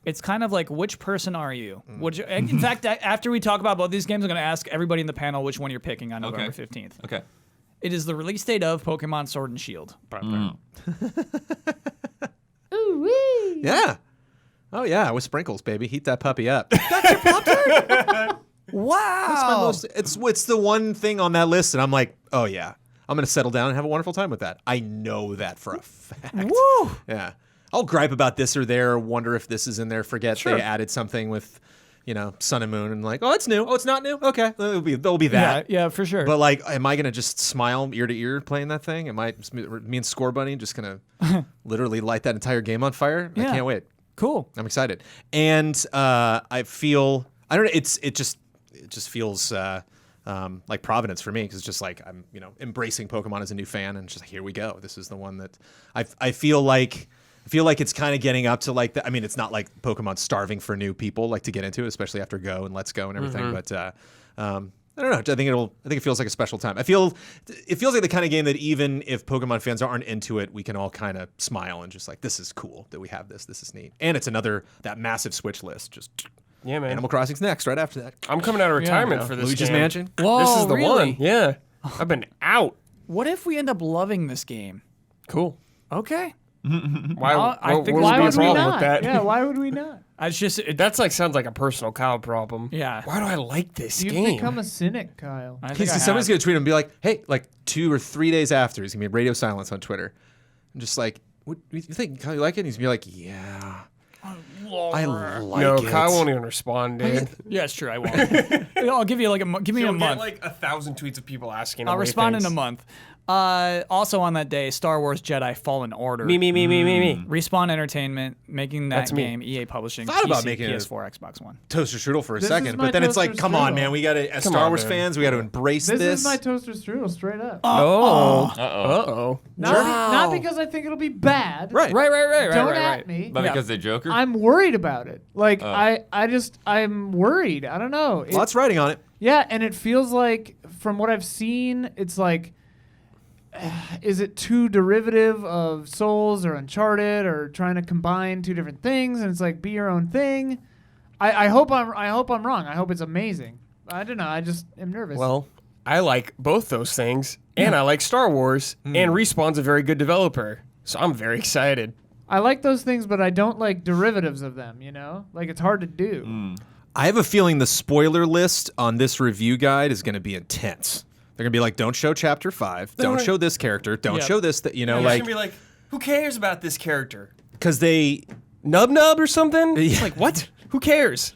It's kind of like, which person are you? In fact, after we talk about both these games, I'm going to ask everybody in the panel which one you're picking on November 15th. Okay. It is the release date of Pokemon Sword and Shield. Ooh wee. Yeah. Oh yeah, with sprinkles, baby. Heat that puppy up. Wow. That's my most. It's the one thing on that list that I'm like, oh yeah, I'm gonna settle down and have a wonderful time with that. I know that for a fact. Woo. Yeah. I'll gripe about this or there, wonder if this is in there, forget they added something with, Sun and Moon, and like, oh, it's new. Oh, it's not new. Okay, there'll be that. Yeah, for sure. But like, am I gonna just smile ear to ear playing that thing? Am I me and Score Bunny just gonna literally light that entire game on fire? I Yeah. can't wait. Cool. I'm excited, and I feel I don't know. It just feels like Providence for me because it's just like I'm embracing Pokemon as a new fan, and it's just like, here we go. This is the one that I feel like it's kind of getting up to like I mean, it's not like Pokemon starving for new people like to get into, especially after Go and Let's Go and everything. But I don't know. I think it feels like a special time. It feels like the kind of game that even if Pokemon fans aren't into it, we can all kind of smile and just like, this is cool that we have this. This is neat. And it's that massive Switch list. Just Yeah, man. Animal Crossing's next, right after that. I'm coming out of retirement for this Luigi's game. Mansion. Whoa, This is the really? one. Yeah. I've been out. What if we end up loving this game? Cool. Okay. Why, I think what Why would would be we a problem not? with that? Yeah, why would we not? It's just That's like sounds like a personal Kyle problem. Yeah. Why do I like this You've game? become a cynic, Kyle. I think I Somebody's have. going to tweet him and be like, hey, like 2 or 3 days after, he's going to be radio silence on Twitter. I'm just like, what you think? Kyle, you like it? And he's going to be like, yeah. I like No, it. Kyle won't even respond, dude. Yeah, it's true. I won't. I'll give you give me a You'll month. get like 1,000 tweets of people asking. I'll away respond things. in a month. Also on that day, Star Wars Jedi Fallen Order. Me. Respawn Entertainment making that That's me. game. EA Publishing. Thought about PC, making it. PS4, Xbox One. Toaster strudel for a This is second, my but then it's like, toaster come on, strudel. man, we got to, as Come Star on, Wars dude. fans, we got to embrace This this. is my toaster strudel, straight up. Oh. Uh-oh. Not because I think it'll be bad. Right. Don't at me. But Yeah. because the Joker? I'm worried about it. Like I'm worried. I don't know. Lots writing on it. Yeah, and it feels like from what I've seen, it's like, is it too derivative of Souls or Uncharted or trying to combine two different things? And it's like, be your own thing. I hope I'm wrong. I hope it's amazing. I don't know. I just am nervous. Well, I like both those things, and I like Star Wars, and Respawn's a very good developer, so I'm very excited. I like those things, but I don't like derivatives of them. Like it's hard to do. I have a feeling the spoiler list on this review guide is going to be intense. They're going to be like, don't show chapter 5, don't show this character, don't show this, that It's like, gonna be like, who cares about this character? because they, Nub or something? Yeah. Like, what? Who cares?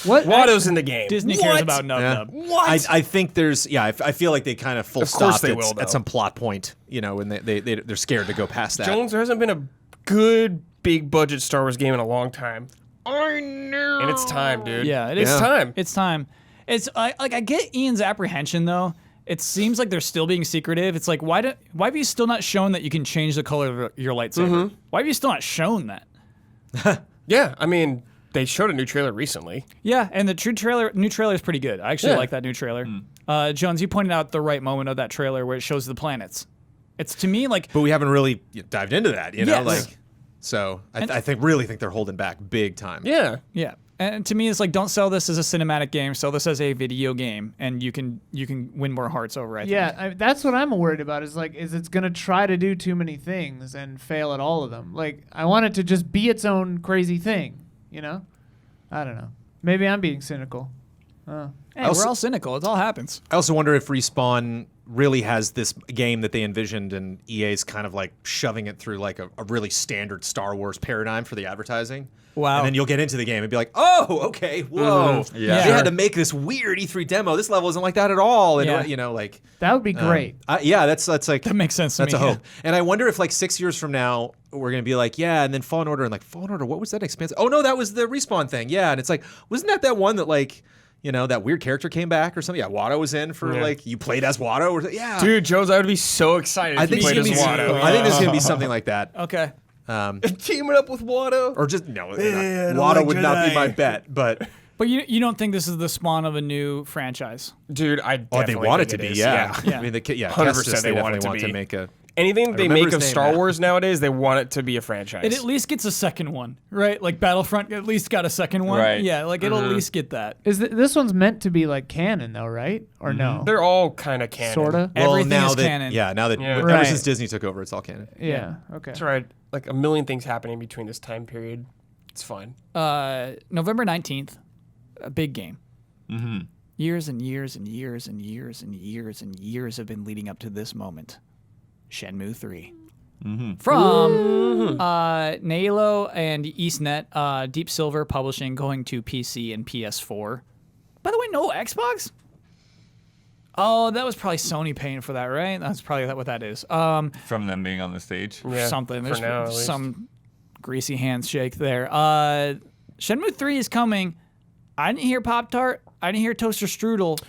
What? Watto's in the game. Disney cares about Nub yeah. Nub. What? I think there's, I feel like they kind of full Of course stopped they will, though. at some plot point, and they're scared to go past that. Jones, there hasn't been a good big budget Star Wars game in a long time. I know. And it's time, dude. Yeah, It's time. It's time. It's I get Ian's apprehension though. It seems like they're still being secretive. It's like why have you still not shown that you can change the color of your lightsaber? Why have you still not shown that? Yeah, I mean, they showed a new trailer recently. Yeah, and the new trailer is pretty good. I actually like that new trailer. Jones, you pointed out the right moment of that trailer where it shows the planets. It's to me like, But we haven't really dived into that, Yes. So I really think they're holding back big time. Yeah. yeah, And to me, it's like, don't sell this as a cinematic game. Sell this as a video game, and you can win more hearts over. I think. That's what I'm worried about. Is it's gonna try to do too many things and fail at all of them. Like, I want it to just be its own crazy thing. You know, I don't know. Maybe I'm being cynical. Hey, we're all cynical. It all happens. I also wonder if Respawn really has this game that they envisioned, and EA's kind of like shoving it through like a really standard Star Wars paradigm for the advertising. Wow. And then you'll get into the game and be like, oh, okay, whoa. Yeah. They had to make this weird E3 demo. This level isn't like that at all. And, you know, like... That would be great. That's like... That makes sense to That's me, a hope. And I wonder if like 6 years from now, we're going to be like, yeah, and then Fallen Order, and like, Fallen Order, what was that expansive? Oh, no, that was the Respawn thing. Yeah, and it's like, wasn't that one that like... You know, that weird character came back or something. Yeah, Watto was in for like, you played as Watto. Or, yeah. Dude, Jones, I would be so excited if you played as Watto. I think there's going to be something like that. Okay. Teaming up with Watto? Or just, no, Watto would not be my bet, but... But you don't think this is the spawn of a new franchise? Dude, I definitely they want it think to be, is. yeah. Yeah. I mean, 100% Kestis, they want it to want be. to make a... Anything they remember make his of name Star now. Wars nowadays, they want it to be a franchise. It at least gets a second one, right? Like Battlefront at least got a second one. Right. Yeah, like it'll at least get that. Is this one's meant to be like canon though, right? Or no? They're all kind of canon. Sorta. Everything now is that, canon. Yeah, now that... Yeah. Ever Right. since Disney took over, it's all canon. Yeah. Okay. That's right. Like a million things happening between this time period. It's fun. November 19th, a big game. Mm-hmm. Years and years and years and years and years and years have been leading up to this moment. Shenmue 3. Mm-hmm. From Nalo and EastNet, Deep Silver Publishing, going to PC and PS4. By the way, no Xbox? Oh, that was probably Sony paying for that, right? That's probably what that is. From them being on the stage. Yeah, Something. for There's now, at least. some greasy handshake there. Shenmue 3 is coming. I didn't hear Pop Tart. I didn't hear Toaster Strudel.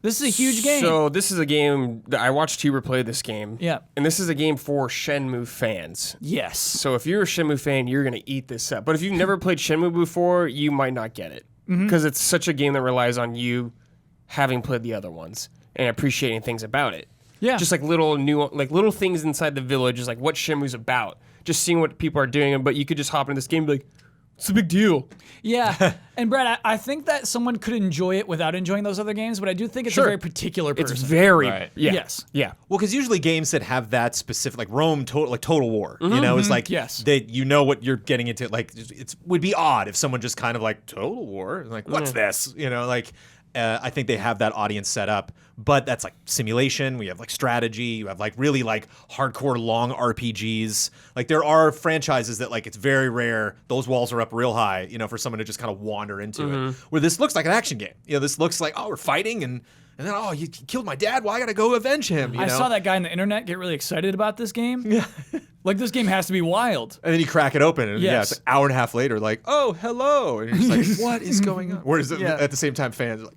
This is a huge game. So this is a game that I watched Huber play this game. Yeah. And this is a game for Shenmue fans. Yes. So if you're a Shenmue fan, you're going to eat this up. But if you've never played Shenmue before, you might not get it. Because it's such a game that relies on you having played the other ones and appreciating things about it. Yeah. Just like little things inside the village is like what Shenmue's about. Just seeing what people are doing, but you could just hop into this game and be like, it's a big deal. Yeah. And Brad, I think that someone could enjoy it without enjoying those other games, but I do think it's a very particular person. It's very Right. yeah. Yes. Yeah. Well, because usually games that have that specific, like Rome, Total War, you know, is like, Yes. you know what you're getting into. Like, it would be odd if someone just kind of like, Total War? Like, what's this? You know, like, I think they have that audience set up, but that's like simulation. We have like strategy. You have like really like hardcore long RPGs. Like there are franchises that like it's very rare. Those walls are up real high, you know, for someone to just kind of wander into it. Where this looks like an action game. You know, this looks like, oh, we're fighting and then, oh, you killed my dad. Well, I got to go avenge him. You I know? saw that guy on the internet get really excited about this game. Yeah. Like, this game has to be wild. And then you crack it open, and Yes. it's an hour and a half later, like, oh, hello. And you're just like, what is going on? Whereas at the same time, fans are like,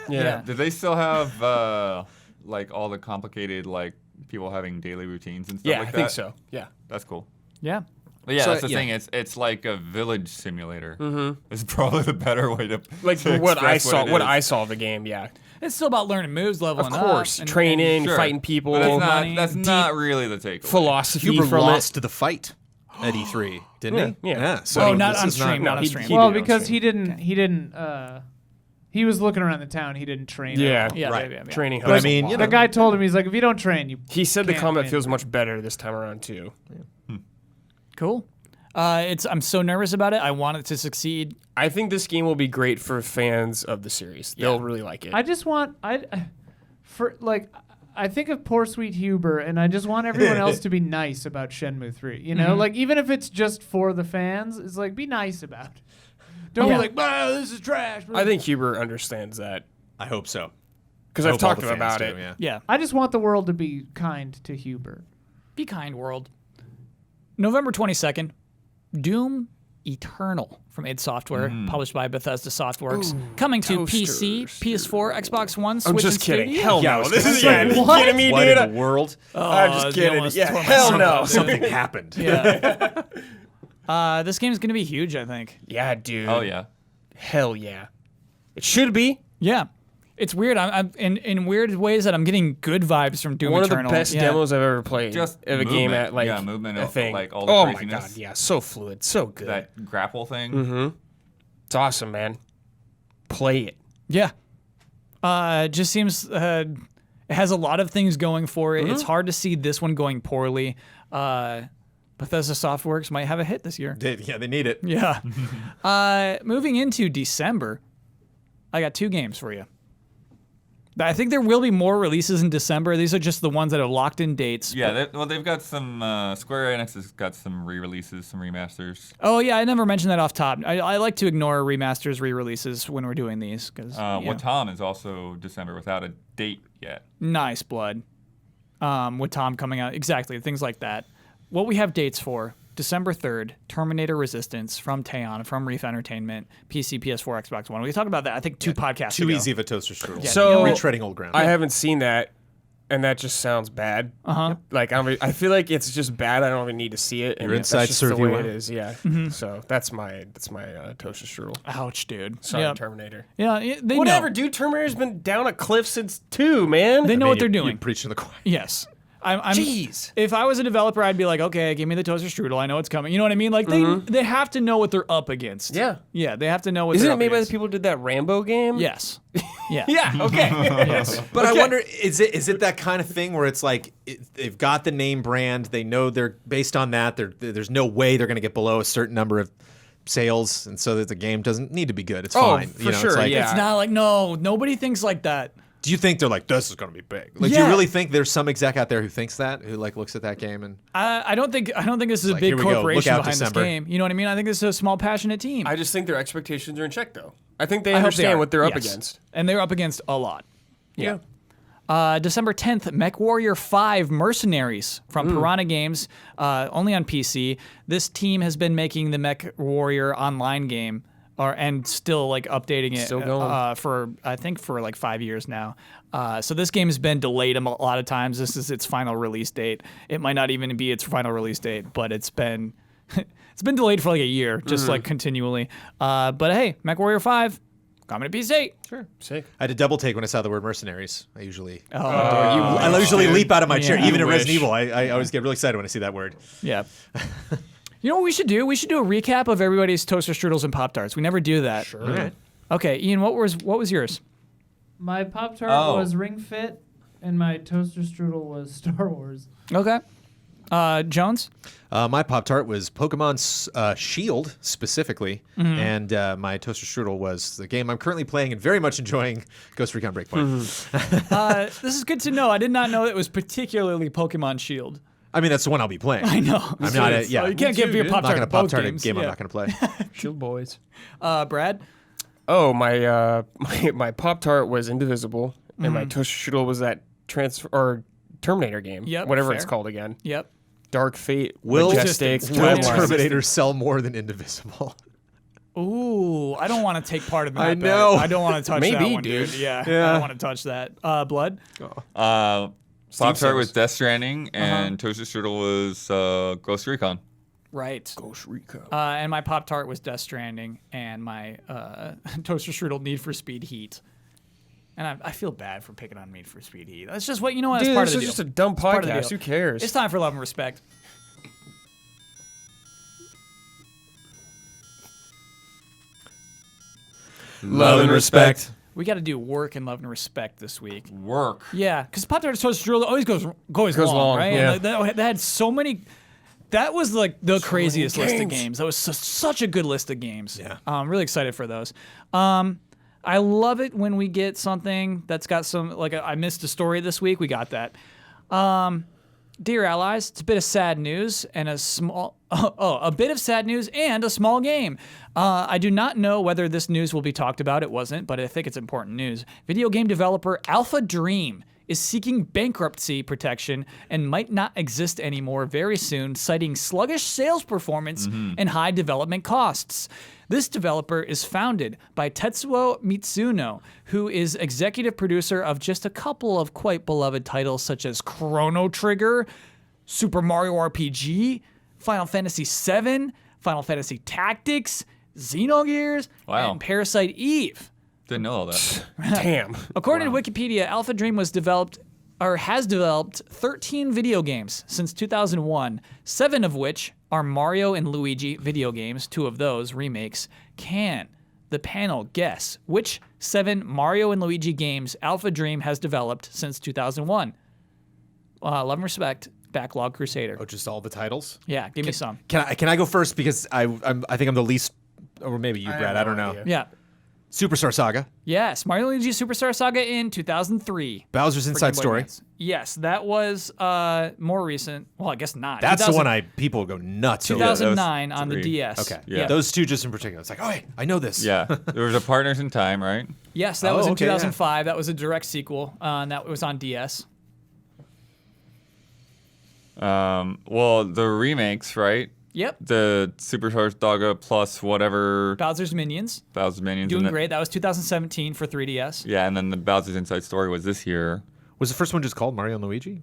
Yeah. Did they still have like all the complicated like people having daily routines and stuff Yeah, like I that? think so. Yeah. That's cool. Yeah. But yeah, So, that's the yeah. thing. It's like a village simulator. Mm-hmm. It's probably the better way to Like to what I express saw, it what is. I saw of the game, yeah. It's still about learning moves, leveling Of up. course, and- training, Sure. fighting people, But money, that's not really the takeaway. philosophy Huber from lost it. the fight at E3, didn't he? Yeah. So Oh, not this on is stream, not on he- stream. he- Well, did it on because stream. he didn't. He was looking around the town. He didn't train. Yeah, Yeah, Right. yeah. training. But I helps a mean, lot. you know, The guy told him, he's like, if you don't train, you. He said the can't combat win. feels much better this time around too. Cool. I'm so nervous about it. I want it to succeed. I think this game will be great for fans of the series. They'll really like it. I just want I think of poor sweet Huber, and I just want everyone else to be nice about Shenmue 3. You know, like even if it's just for the fans, it's like be nice about it. Don't Yeah. be like, "Oh, this is trash." I think Huber understands that I hope so. because I I've hope all talked the to him fans about do, it. Yeah. Yeah. I just want the world to be kind to Huber. Be kind, world. November 22nd, Doom Eternal from id Software, published by Bethesda Softworks, coming to PC, PS4, Xbox One, Switch, I'm just and kidding. Stadia. Hell Yeah, I no. was This gonna is say, you what? kidding me, What dude? in the world? I'm just you kidding. almost Yeah, tore my hell socks no. off. Something happened. Yeah. This game's gonna be huge, I think. Yeah, dude. Oh yeah. Hell yeah. It should be. Yeah. It's weird. I'm in weird ways that I'm getting good vibes from Doom One Eternal. of the best Yeah. demos I've ever played. Just of a movement. game at like Yeah, movement a of, thing. like, all the oh my craziness. god, yeah, so fluid, so good. That grapple thing. Mm-hmm. It's awesome, man. Play it. Yeah. Just seems it has a lot of things going for it. It's hard to see this one going poorly. Bethesda Softworks might have a hit this year. They need it. Yeah. Moving into December, I got 2 games for you. I think there will be more releases in December. These are just the ones that have locked in dates. Yeah, they've got some. Square Enix has got some re-releases, some remasters. Oh yeah, I never mentioned that off top. I like to ignore remasters, re-releases when we're doing these because Watam is also December without a date yet. Nice blood. With Tom coming out, exactly things like that. What we have dates for: December 3rd, Terminator Resistance from Teon, from Reef Entertainment, PC, PS4, Xbox One. We talked about that, I think, 2 podcasts Too ago. easy of a toaster strudel. Yeah, So- we're treading old ground. I haven't seen that, and that just sounds bad. Like I feel like it's just bad. I don't even need to see it. And Your that's insights just serve the you way well. it is. Yeah. So that's my toaster strudel. Ouch, dude. Sorry, Yeah. Terminator. Yeah, they Whatever, know. dude. Terminator's been down a cliff since 2, man. They know what they're You're doing. preaching to the choir. Yes. I'm, Jeez. If I was a developer, I'd be like, okay, give me the toaster strudel. I know it's coming. You know what I mean? Like they have to know what they're up against. Yeah. Yeah, they have to know what Isn't they're it made up by the against. people who did that Rambo game? Yes. Yeah. Yeah. Okay. Yes. But I wonder, is it that kind of thing where it's like they've got the name brand, they know they're based on that. There's no way they're going to get below a certain number of sales, and so that the game doesn't need to be good. It's fine. for sure, It's like, yeah. It's not like, no, nobody thinks like that. Do you think they're like, this is going to be big? Like, do Yeah. you really think there's some exec out there who thinks that, who like looks at that game and I don't think this is a like, big here we go, look corporation out behind December. this game. You know what I mean? I think this is a small, passionate team. I just think their expectations are in check, though. I think they I hope understand are. what they're up Yes. against. And they're up against a lot. Yeah. December 10th, MechWarrior 5 Mercenaries from Piranha Games, only on PC. This team has been making the MechWarrior online game, and still like updating it Still going. for like 5 years now. So this game has been delayed a lot of times. This is its final release date. It might not even be its final release date, but it's been it's been delayed for like a year, just like continually. But hey, MechWarrior 5 coming to PC. Sure. Sick. I had a double take when I saw the word mercenaries. I usually I usually leap out of my chair. Yeah. Even in You Resident wish. Evil, I always get really excited when I see that word. Yeah. You know what we should do? We should do a recap of everybody's toaster strudels and Pop Tarts. We never do that. Sure. Okay. Okay, Ian, what was yours? My Pop Tart Oh. was Ring Fit, and my toaster strudel was Star Wars. Okay. Jones? My Pop Tart was Pokemon's Shield specifically, and my toaster strudel was the game I'm currently playing and very much enjoying, Ghost Recon Breakpoint. This is good to know. I did not know it was particularly Pokemon Shield. I mean, that's the one I'll be playing. I know. I'm not a, So yeah. you can't give your I'm Pop not Tart going to both Pop Tart a games. game I'm Yeah. not going to play. Shield boys. Brad? Oh, my Pop Tart was Indivisible, and my toaster strudel was that Terminator game. Yep, Whatever it's fair. called again. Yep. Dark Fate. Will Majestic. Resistance. Will Timeline. Terminator sell more than Indivisible? Ooh, I don't want to take part in that. I bet. know. I don't want to touch that Maybe, one, dude. dude. Yeah, I Yeah. don't want to touch that. Blood? Pop Tart Sims. was Death Stranding, and Toaster Strudel was Ghost Recon. Right. Ghost Recon. And my Pop Tart was Death Stranding, and my toaster strudel Need for Speed Heat. And I feel bad for picking on Need for Speed Heat. That's just what, you know what? That's Dude, part this of the is deal. just a dumb part of the podcast. deal. Who cares? It's time for love and respect. Love and respect. We got to do work and love and respect this week. Work. Yeah, because Pop Tart Toaster Strudel always goes long, right? yeah. And that had so many. That was like the craziest list of games. games. That was such a good list of games. Yeah. I'm really excited for those. I love it when we get something that's got some, like I missed a story this week. We got that. Dear allies, it's a bit of sad news and a bit of sad news and a small game. I do not know whether this news will be talked about. It wasn't, but I think it's important news. Video game developer AlphaDream is seeking bankruptcy protection and might not exist anymore very soon, citing sluggish sales performance and high development costs. This developer is founded by Tetsuo Mitsuno, who is executive producer of just a couple of quite beloved titles such as Chrono Trigger, Super Mario RPG, Final Fantasy VII, Final Fantasy Tactics, Xenogears, Wow. and Parasite Eve. Didn't know all that. Damn. According to Wikipedia, AlphaDream has developed 13 video games since 2001, 7 of which are Mario and Luigi video games. 2 of those remakes. Can the panel guess which 7 Mario and Luigi games AlphaDream has developed since 2001. Love and respect, Backlog Crusader. Oh, just all the titles? Yeah, give me some. Can I go first because I think I'm the least, or maybe you, Brad. I don't know. idea. Yeah. Superstar Saga, Yes, Mario and Luigi Superstar Saga in 2003. Bowser's for Inside Game Boy Story. Advance. Yes, that was more recent. Well, I guess not. That's the 2000 one people go nuts over. 2009 on the 3. DS. Okay, Yeah. those two just in particular. It's like, oh, hey, I know this. Yeah, there was a Partners in Time, right? Yes, that Oh, was in okay, yeah. 2005. That was a direct sequel, and that was on DS. Well, the remakes, right? Yep. The Superstar Saga plus whatever Bowser's Minions. Bowser's Minions. Doing and great. That was 2017 for 3DS. Yeah, and then the Bowser's Inside Story was this year. Was the first one just called Mario and Luigi?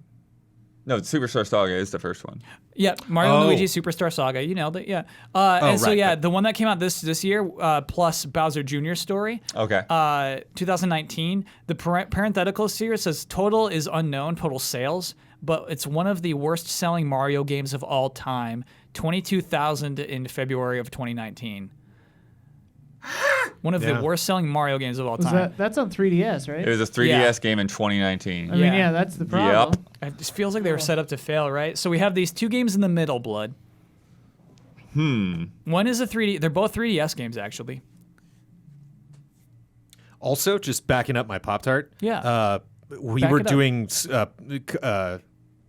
No, Superstar Saga is the first one. Yep, Mario and Oh. Luigi Superstar Saga. You nailed it. Yeah. And so right, yeah, right. the one that came out this year plus Bowser Jr. story. Okay. 2019. The parenthetical here says total is unknown, total sales, but it's one of the worst selling Mario games of all time. 22,000 in February of 2019. One of Yeah. the worst selling Mario games of all Was time. that's on 3DS, right? It was a 3DS game in 2019. I mean, Yeah. yeah, that's the problem. It just feels like they were set up to fail, right? So we have these two games in the middle, Blood. One is a 3D. They're both 3DS games, actually. Also, just backing up my Pop Tart. Yeah. We Back were it up. doing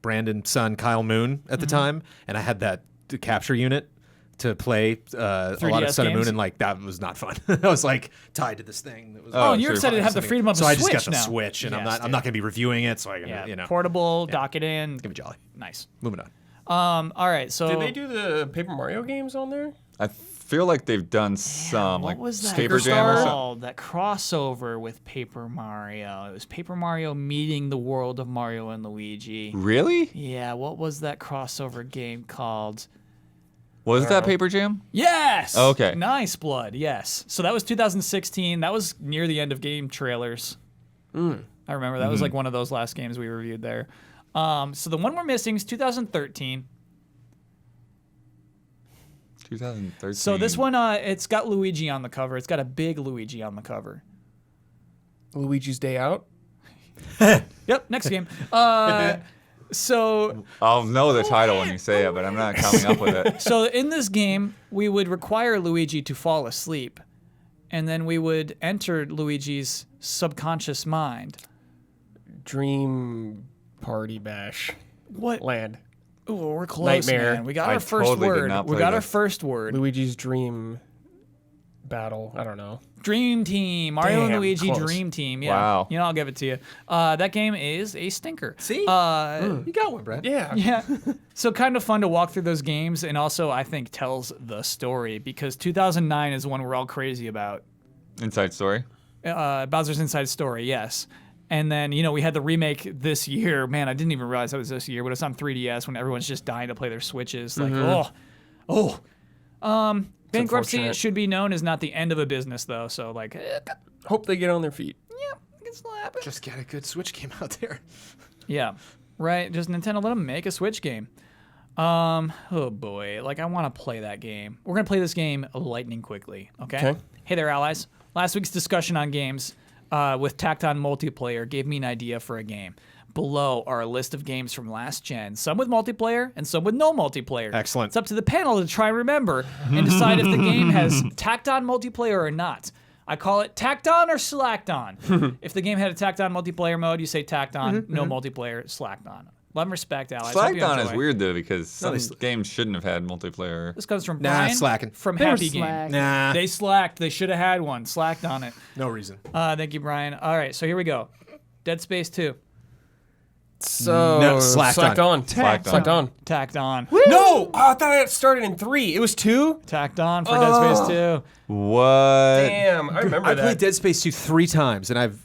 Brandon's son Kyle Moon at the Mm-hmm. time, and I had that capture unit to play a lot of 3DS Sun and Moon, games? and like that was not fun. I was like tied to this thing. That was Oh, and you're sure. excited to have the freedom of so a I Switch just got the now. Switch, and Yes, I'm not going to be reviewing it. So I Yeah, you know, portable, dock it in. gonna be jolly. Nice. Moving on. All right, so Did they do the Paper Mario games on there? I feel like they've done some, what like was that Paper Jam or something. called? That crossover with Paper Mario. It was Paper Mario meeting the world of Mario and Luigi. Really? Yeah, what was that crossover game called? Was that Paper Jam? Yes. Okay. Nice, Blood. Yes. So that was 2016. That was near the end of game trailers. I remember that was like one of those last games we reviewed there. So the one we're missing is 2013. 2013. So this one, it's got Luigi on the cover. It's got a big Luigi on the cover. Luigi's Day Out. Yep. Next game. So I'll know the title when you say it, but I'm not coming up with it. So in this game, we would require Luigi to fall asleep, and then we would enter Luigi's subconscious mind. Dream Party Bash. What? Land. Ooh, we're close, Nightmare. man. We got I our first totally did word. not We play got our this. first word. Luigi's Dream Battle. I don't know. Dream Team. Mario and Damn, Luigi close. Dream Team. Yeah. Wow. You know, I'll give it to you. That game is a stinker. See, You got one, Brad. Yeah. Yeah. So kind of fun to walk through those games, and also I think tells the story because 2009 is one we're all crazy about. Inside Story. Bowser's Inside Story, yes. And then, you know, we had the remake this year. Man, I didn't even realize that was this year, but it's on 3DS when everyone's just dying to play their Switches. Like, bankruptcy unfortunate. should be known as not the end of a business, though. So, like, Hope they get on their feet. yeah, it can still happen. Just get a good Switch game out there. Yeah, right. Just Nintendo let them make a Switch game. Oh boy, like I want to play that game. We're gonna play this game lightning quickly. Okay. Okay. Hey there, allies. Last week's discussion on games with tacked on multiplayer gave me an idea for a game. Below are a list of games from last gen, some with multiplayer and some with no multiplayer. Excellent. It's up to the panel to try and remember and decide if the game has tacked on multiplayer or not. I call it tacked on or slacked on. If the game had a tacked on multiplayer mode, you say tacked on, no multiplayer, slacked on. Love and respect, allies. Hope you Slacked on is enjoy. weird though because some they games shouldn't have had multiplayer. This comes from Nah, Brian slacking. from They were Happy Game. slack. Nah, They slacked. They should have had one. Slacked on it. no reason. Thank you, Brian. All right, so here we go. Dead Space 2. So No, slacked on. Tacked Slacked on. Tacked on. No, I thought it started in 3. It was 2. Tacked on for Dead Space 2. What? Damn, I remember I that. played Dead Space 2 3 times, and I have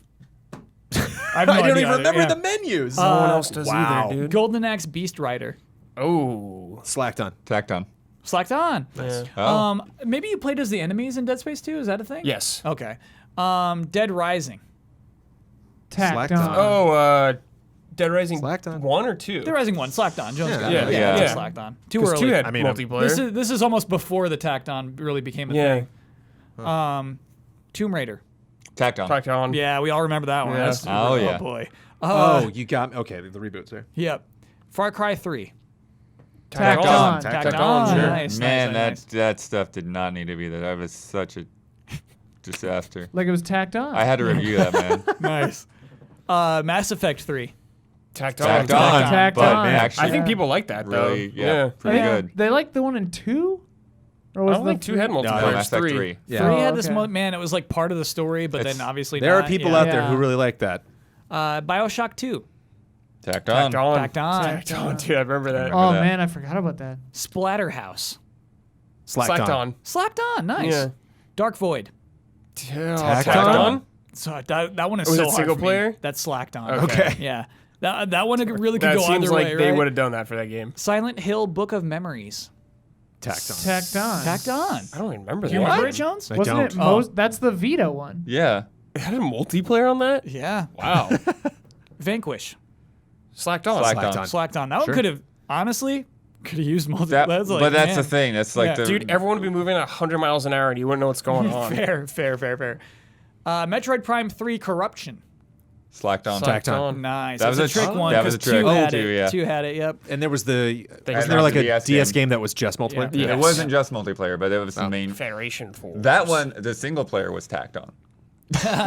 no I don't idea even either, remember yeah. the menus. No one else does wow. either, dude. Golden Axe Beast Rider. Oh. Slacked on. Tacked on. Slacked on. Yeah. Oh. Maybe you played as the enemies in Dead Space 2? Is that a thing? Yes. Okay. Dead Rising. Tacked Slacked on. on. Oh, Dead Rising Slacked on. 1 or 2? Dead Rising 1. Slacked on. Jones got Yeah, it. yeah. it's Slacked on. Too Because early. 2 had multiplayer. This is almost before the tacked on really became a yeah. thing. Tomb Raider. Tacked on. Tacked on. Yeah, we all remember that one. Yeah. That's, Oh, yeah. boy. Oh, you got okay. The reboots there. Yep. Far Cry 3. Tacked Tacked on. on. Tacked on, on. sure. Nice, Man, nice. that stuff did not need to be there. That was such a disaster. Like it was tacked on. I had to review that, man. Nice. Mass Effect 3. Tacked on. Tacked on. Tacked but on. actually, I think people like that though. really, yeah, I pretty think good. They like the one in 2? Or I was don't the think 2 had No, multiplayer. Mass Effect 3. Yeah. 3 Oh, had this, okay. man, it was like part of the story, but It's- then obviously There are not, people yeah. out there Yeah. who really like that. Bioshock 2. Tacked on. Tacked on. Tacked on. Tacked on, dude. I remember that. Oh, that. man, I forgot about that. Splatterhouse. Slacked on. Slacked on. Nice. Yeah. Dark Void. Tacked on. on. So that one is Was so it hard single for me. player? That's slacked on. Okay. Yeah. That one really could That go seems either like way, they right? would have done that for that game. Silent Hill Book of Memories. Tacked on. Tacked on. Tacked on. I don't even remember that. Do you remember game. it, Jones? I Wasn't don't. it most? That's the Vita one. Yeah. It had a multiplayer on that? Yeah. Wow. Vanquish. Slacked on. Slacked Slacked on. on. Slacked on. That Sure. one could have, honestly, could have used multiple. That, That's like, but that's man. the thing. That's like Yeah. the Dude, everyone would be moving at 100 miles an hour and you wouldn't know what's going on. Fair. Metroid Prime 3 Corruption. slacked on. Tacked on. Nice. That was That's a trick trick. one. That was 'cause a trick. Two had Two, it. yeah. Two had it. Yep. And there was the wasn't Not there like the a DS DS game. game that was just multiplayer? Yeah. It wasn't just multiplayer, but it was the main. Federation Force. That one, the single player was tacked on.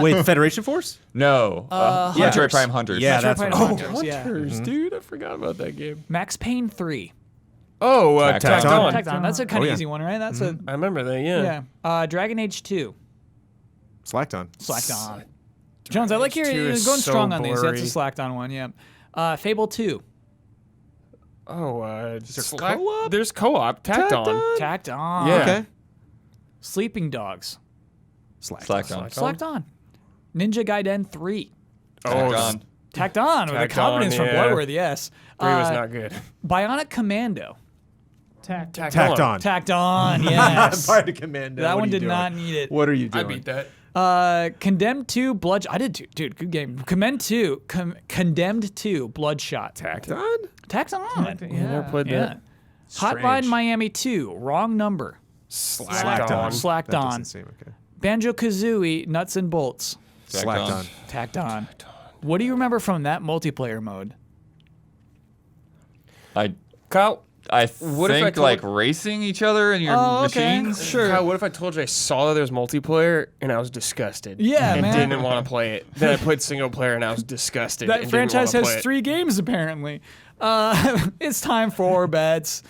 Wait, Federation Force? No, Metroid Hunters. Prime Hunters. Yeah, Metroid that's Prime what I'm Hunters, yeah. Hunters, dude. I forgot about that game. Max Payne 3. Oh, Tacked Tacked on. on. Tacked on. That's a kind of yeah. easy one, right? That's a I remember that, yeah. yeah. Dragon Age 2. Slacked on. Slacked on. Jones, I like your Age 2 you're is going so strong on these. That's a blurry. slacked on one. Yeah. Fable 2. Oh, there co-op? There's co-op. Tacked on. Tacked on. Yeah. Okay. Sleeping Dogs. Slacked on. Slacked Slacked on. Ninja Gaiden 3. Oh, Tacked on. Tacked on with the Tacked on, confidence from yeah. Bloodworth, yes. 3 was not good. Bionic Commando. Tacked. Tacked on. Tacked on, yes. Part of Commando. That What one are you did doing? not need it. What are you I doing? beat that. Condemned 2, I did too. Dude, good game. Condemned 2, Bloodshot. Tacked on? Tacked on. Tacked, I never yeah. played Yeah. that. Hotline Strange. Miami 2, wrong number. Slacked on. Slacked That on. doesn't seem okay. Banjo Kazooie, Nuts and Bolts. Tacked Slacked on. on. Tacked on. What do you remember from that multiplayer mode? Kyle, I What if I think told- like racing each other in your Oh, okay. machines. Sure. Kyle, what if I told you I saw that there was multiplayer and I was disgusted? Yeah, and man. didn't want to play it. Then I played single player and I was disgusted. That and franchise didn't wanna has play it. 3 games apparently. It's time for bets.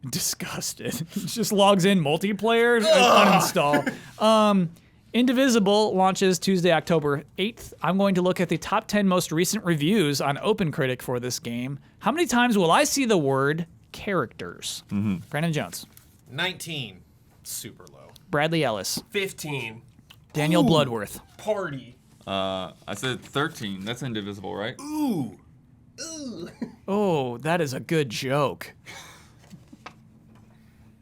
Disgusted. Just logs in multiplayer, uninstall. Indivisible launches Tuesday, October 8th. I'm going to look at the top 10 most recent reviews on OpenCritic for this game. How many times will I see the word characters? Brandon Jones, 19. Super low. Bradley Ellis, 15. Daniel Bloodworth. Party. I said 13. That's indivisible, right? Oh, that is a good joke.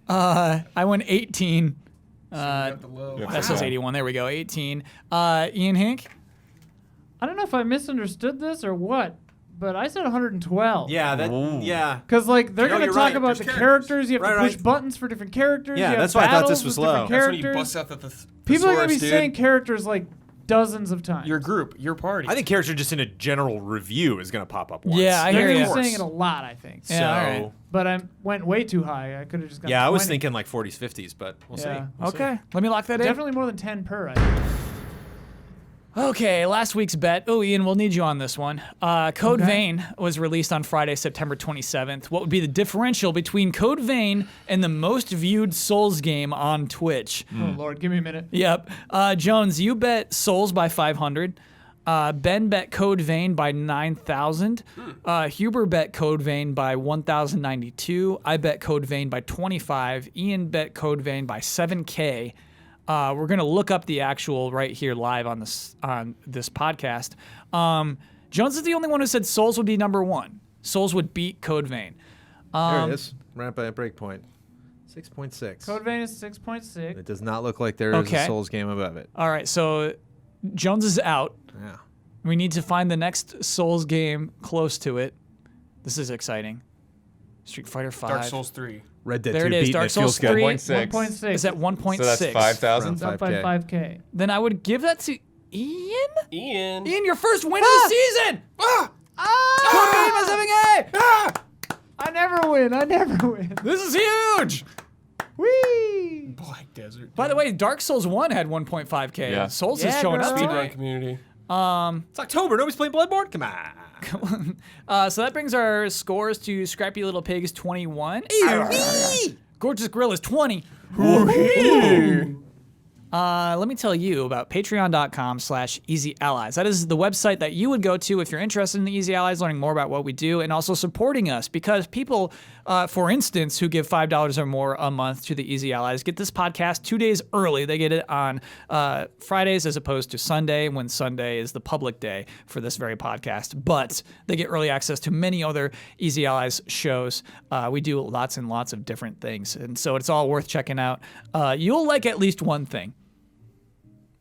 I went 18. That says 81. There we go. 18. Ian Hink. I don't know if I misunderstood this or what, but I said 112. Yeah, yeah. Because like they're No, gonna you're talk right. about There's the characters. characters. You have Right, to push right. buttons for different characters. Yeah, you have that's why I thought battles this was with different low. That's when you Characters. bust out the People are gonna be thesaurus, dude. saying characters like dozens of times. Your group, your party. I think character just in a general review is going to pop up once. Yeah, I they're hear gonna you. be saying it a lot. I think. So, Yeah, all right. But I went way too high. I could have just gone. yeah, I was 20. thinking like 40s, 50s, but we'll see. Yeah. We'll see. Okay. Let me lock that in. Definitely more than 10 per. I think. Okay, last week's bet. Oh, Ian, we'll need you on this one. Code Vein was released on Friday, September 27th. What would be the differential between Code Vein and the most viewed Souls game on Twitch? Oh Lord, give me a minute. Yep. Jones, you bet Souls by 500. Ben bet Code Vein by 9,000. Huber bet Code Vein by 1,092. I bet Code Vein by 25. Ian bet Code Vein by 7K. We're gonna look up the actual right here live on this podcast. Jones is the only one who said Souls would be number 1. Souls would beat Code Vein. There it is. Right by a breakpoint. 6.6. Code Vein is 6.6. It does not look like there is Okay. a Souls game above it. All right, so Jones is out. Yeah. We need to find the next Souls game close to it. This is exciting. Street Fighter 5. Dark Souls 3. Red Dead There 2 it is, beating Dark it feels Souls good. 3. 1.6. 1.6. Is that 1.6? So that's 5,000. It's up by 5K. Then I would give that to Ian. Ian. Ian, your first win of the season. I never win. This is huge. Whee! Black Desert. By the way, Dark Souls 1 had 1.5K. Yeah. Souls Yeah, is showing bro. up Speedrun today. community. It's October. Nobody's playing Bloodborne? Come on. So that brings our scores to Scrappy Little Pig is 21. Gorgeous Grill is 20. Let me tell you about patreon.com/Easy Allies. That is the website that you would go to if you're interested in the Easy Allies, learning more about what we do, and also supporting us. Because people, for instance, who give $5 or more a month to the Easy Allies get this podcast 2 days early. They get it on Fridays as opposed to Sunday, when Sunday is the public day for this very podcast. But they get early access to many other Easy Allies shows. We do lots and lots of different things, and so it's all worth checking out. You'll like at least one thing.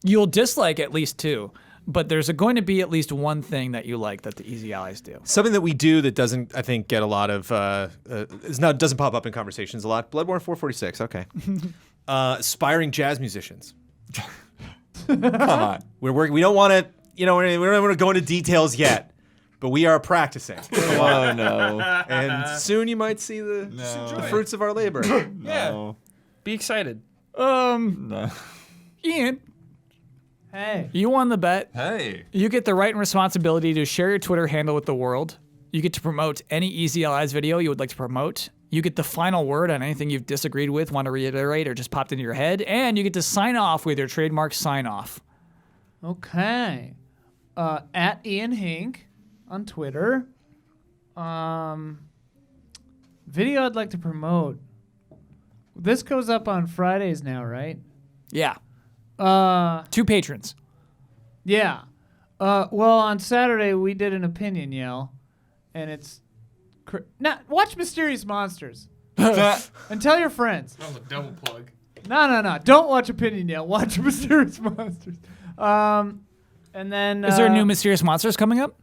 You'll dislike at least two, but there's going to be at least one thing that you like that the Easy Allies do. Something that we do that doesn't, I think, get a lot of, doesn't pop up in conversations a lot. Bloodborne 446, okay. Aspiring jazz musicians. Come on. We don't want to, we don't want to go into details yet, but we are practicing. Oh, no. And soon you might see the fruits of our labor. Yeah. Be excited. No. Ian, Hey. you won the bet. Hey. You get the right and responsibility to share your Twitter handle with the world. You get to promote any Easy Allies video you would like to promote. You get the final word on anything you've disagreed with, want to reiterate, or just popped into your head. And you get to sign off with your trademark sign-off. Okay. At Ian Hink on Twitter. Video I'd like to promote. This goes up on Fridays now, right? Yeah. 2 patrons. Yeah. Well, on Saturday we did an opinion yell, and it's watch Mysterious Monsters and tell your friends. That was a double plug. No. Don't watch opinion yell. Watch Mysterious Monsters. And then Is there new Mysterious Monsters coming up?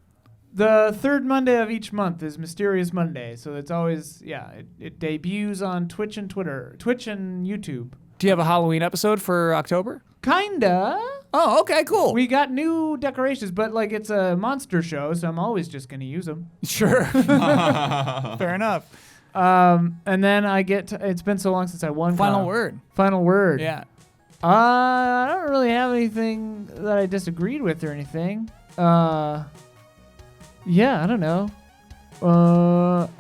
the third Monday of each month is Mysterious Monday, so it's always it debuts on Twitch and YouTube. Do you have a Halloween episode for October? Kinda. Oh, okay, cool. We got new decorations, but it's a monster show, so I'm always just gonna use them. Sure. Fair enough. And then I get it's been so long since I won. Final word. Final word. Yeah. I don't really have anything that I disagreed with or anything. Yeah, I don't know.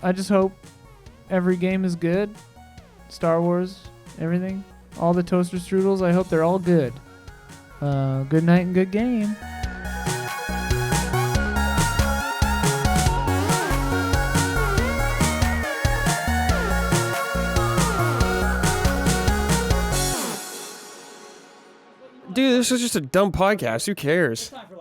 I just hope every game is good. Star Wars, everything. All the toaster strudels, I hope they're all good. Good night and good game. Dude, this is just a dumb podcast. Who cares? Time for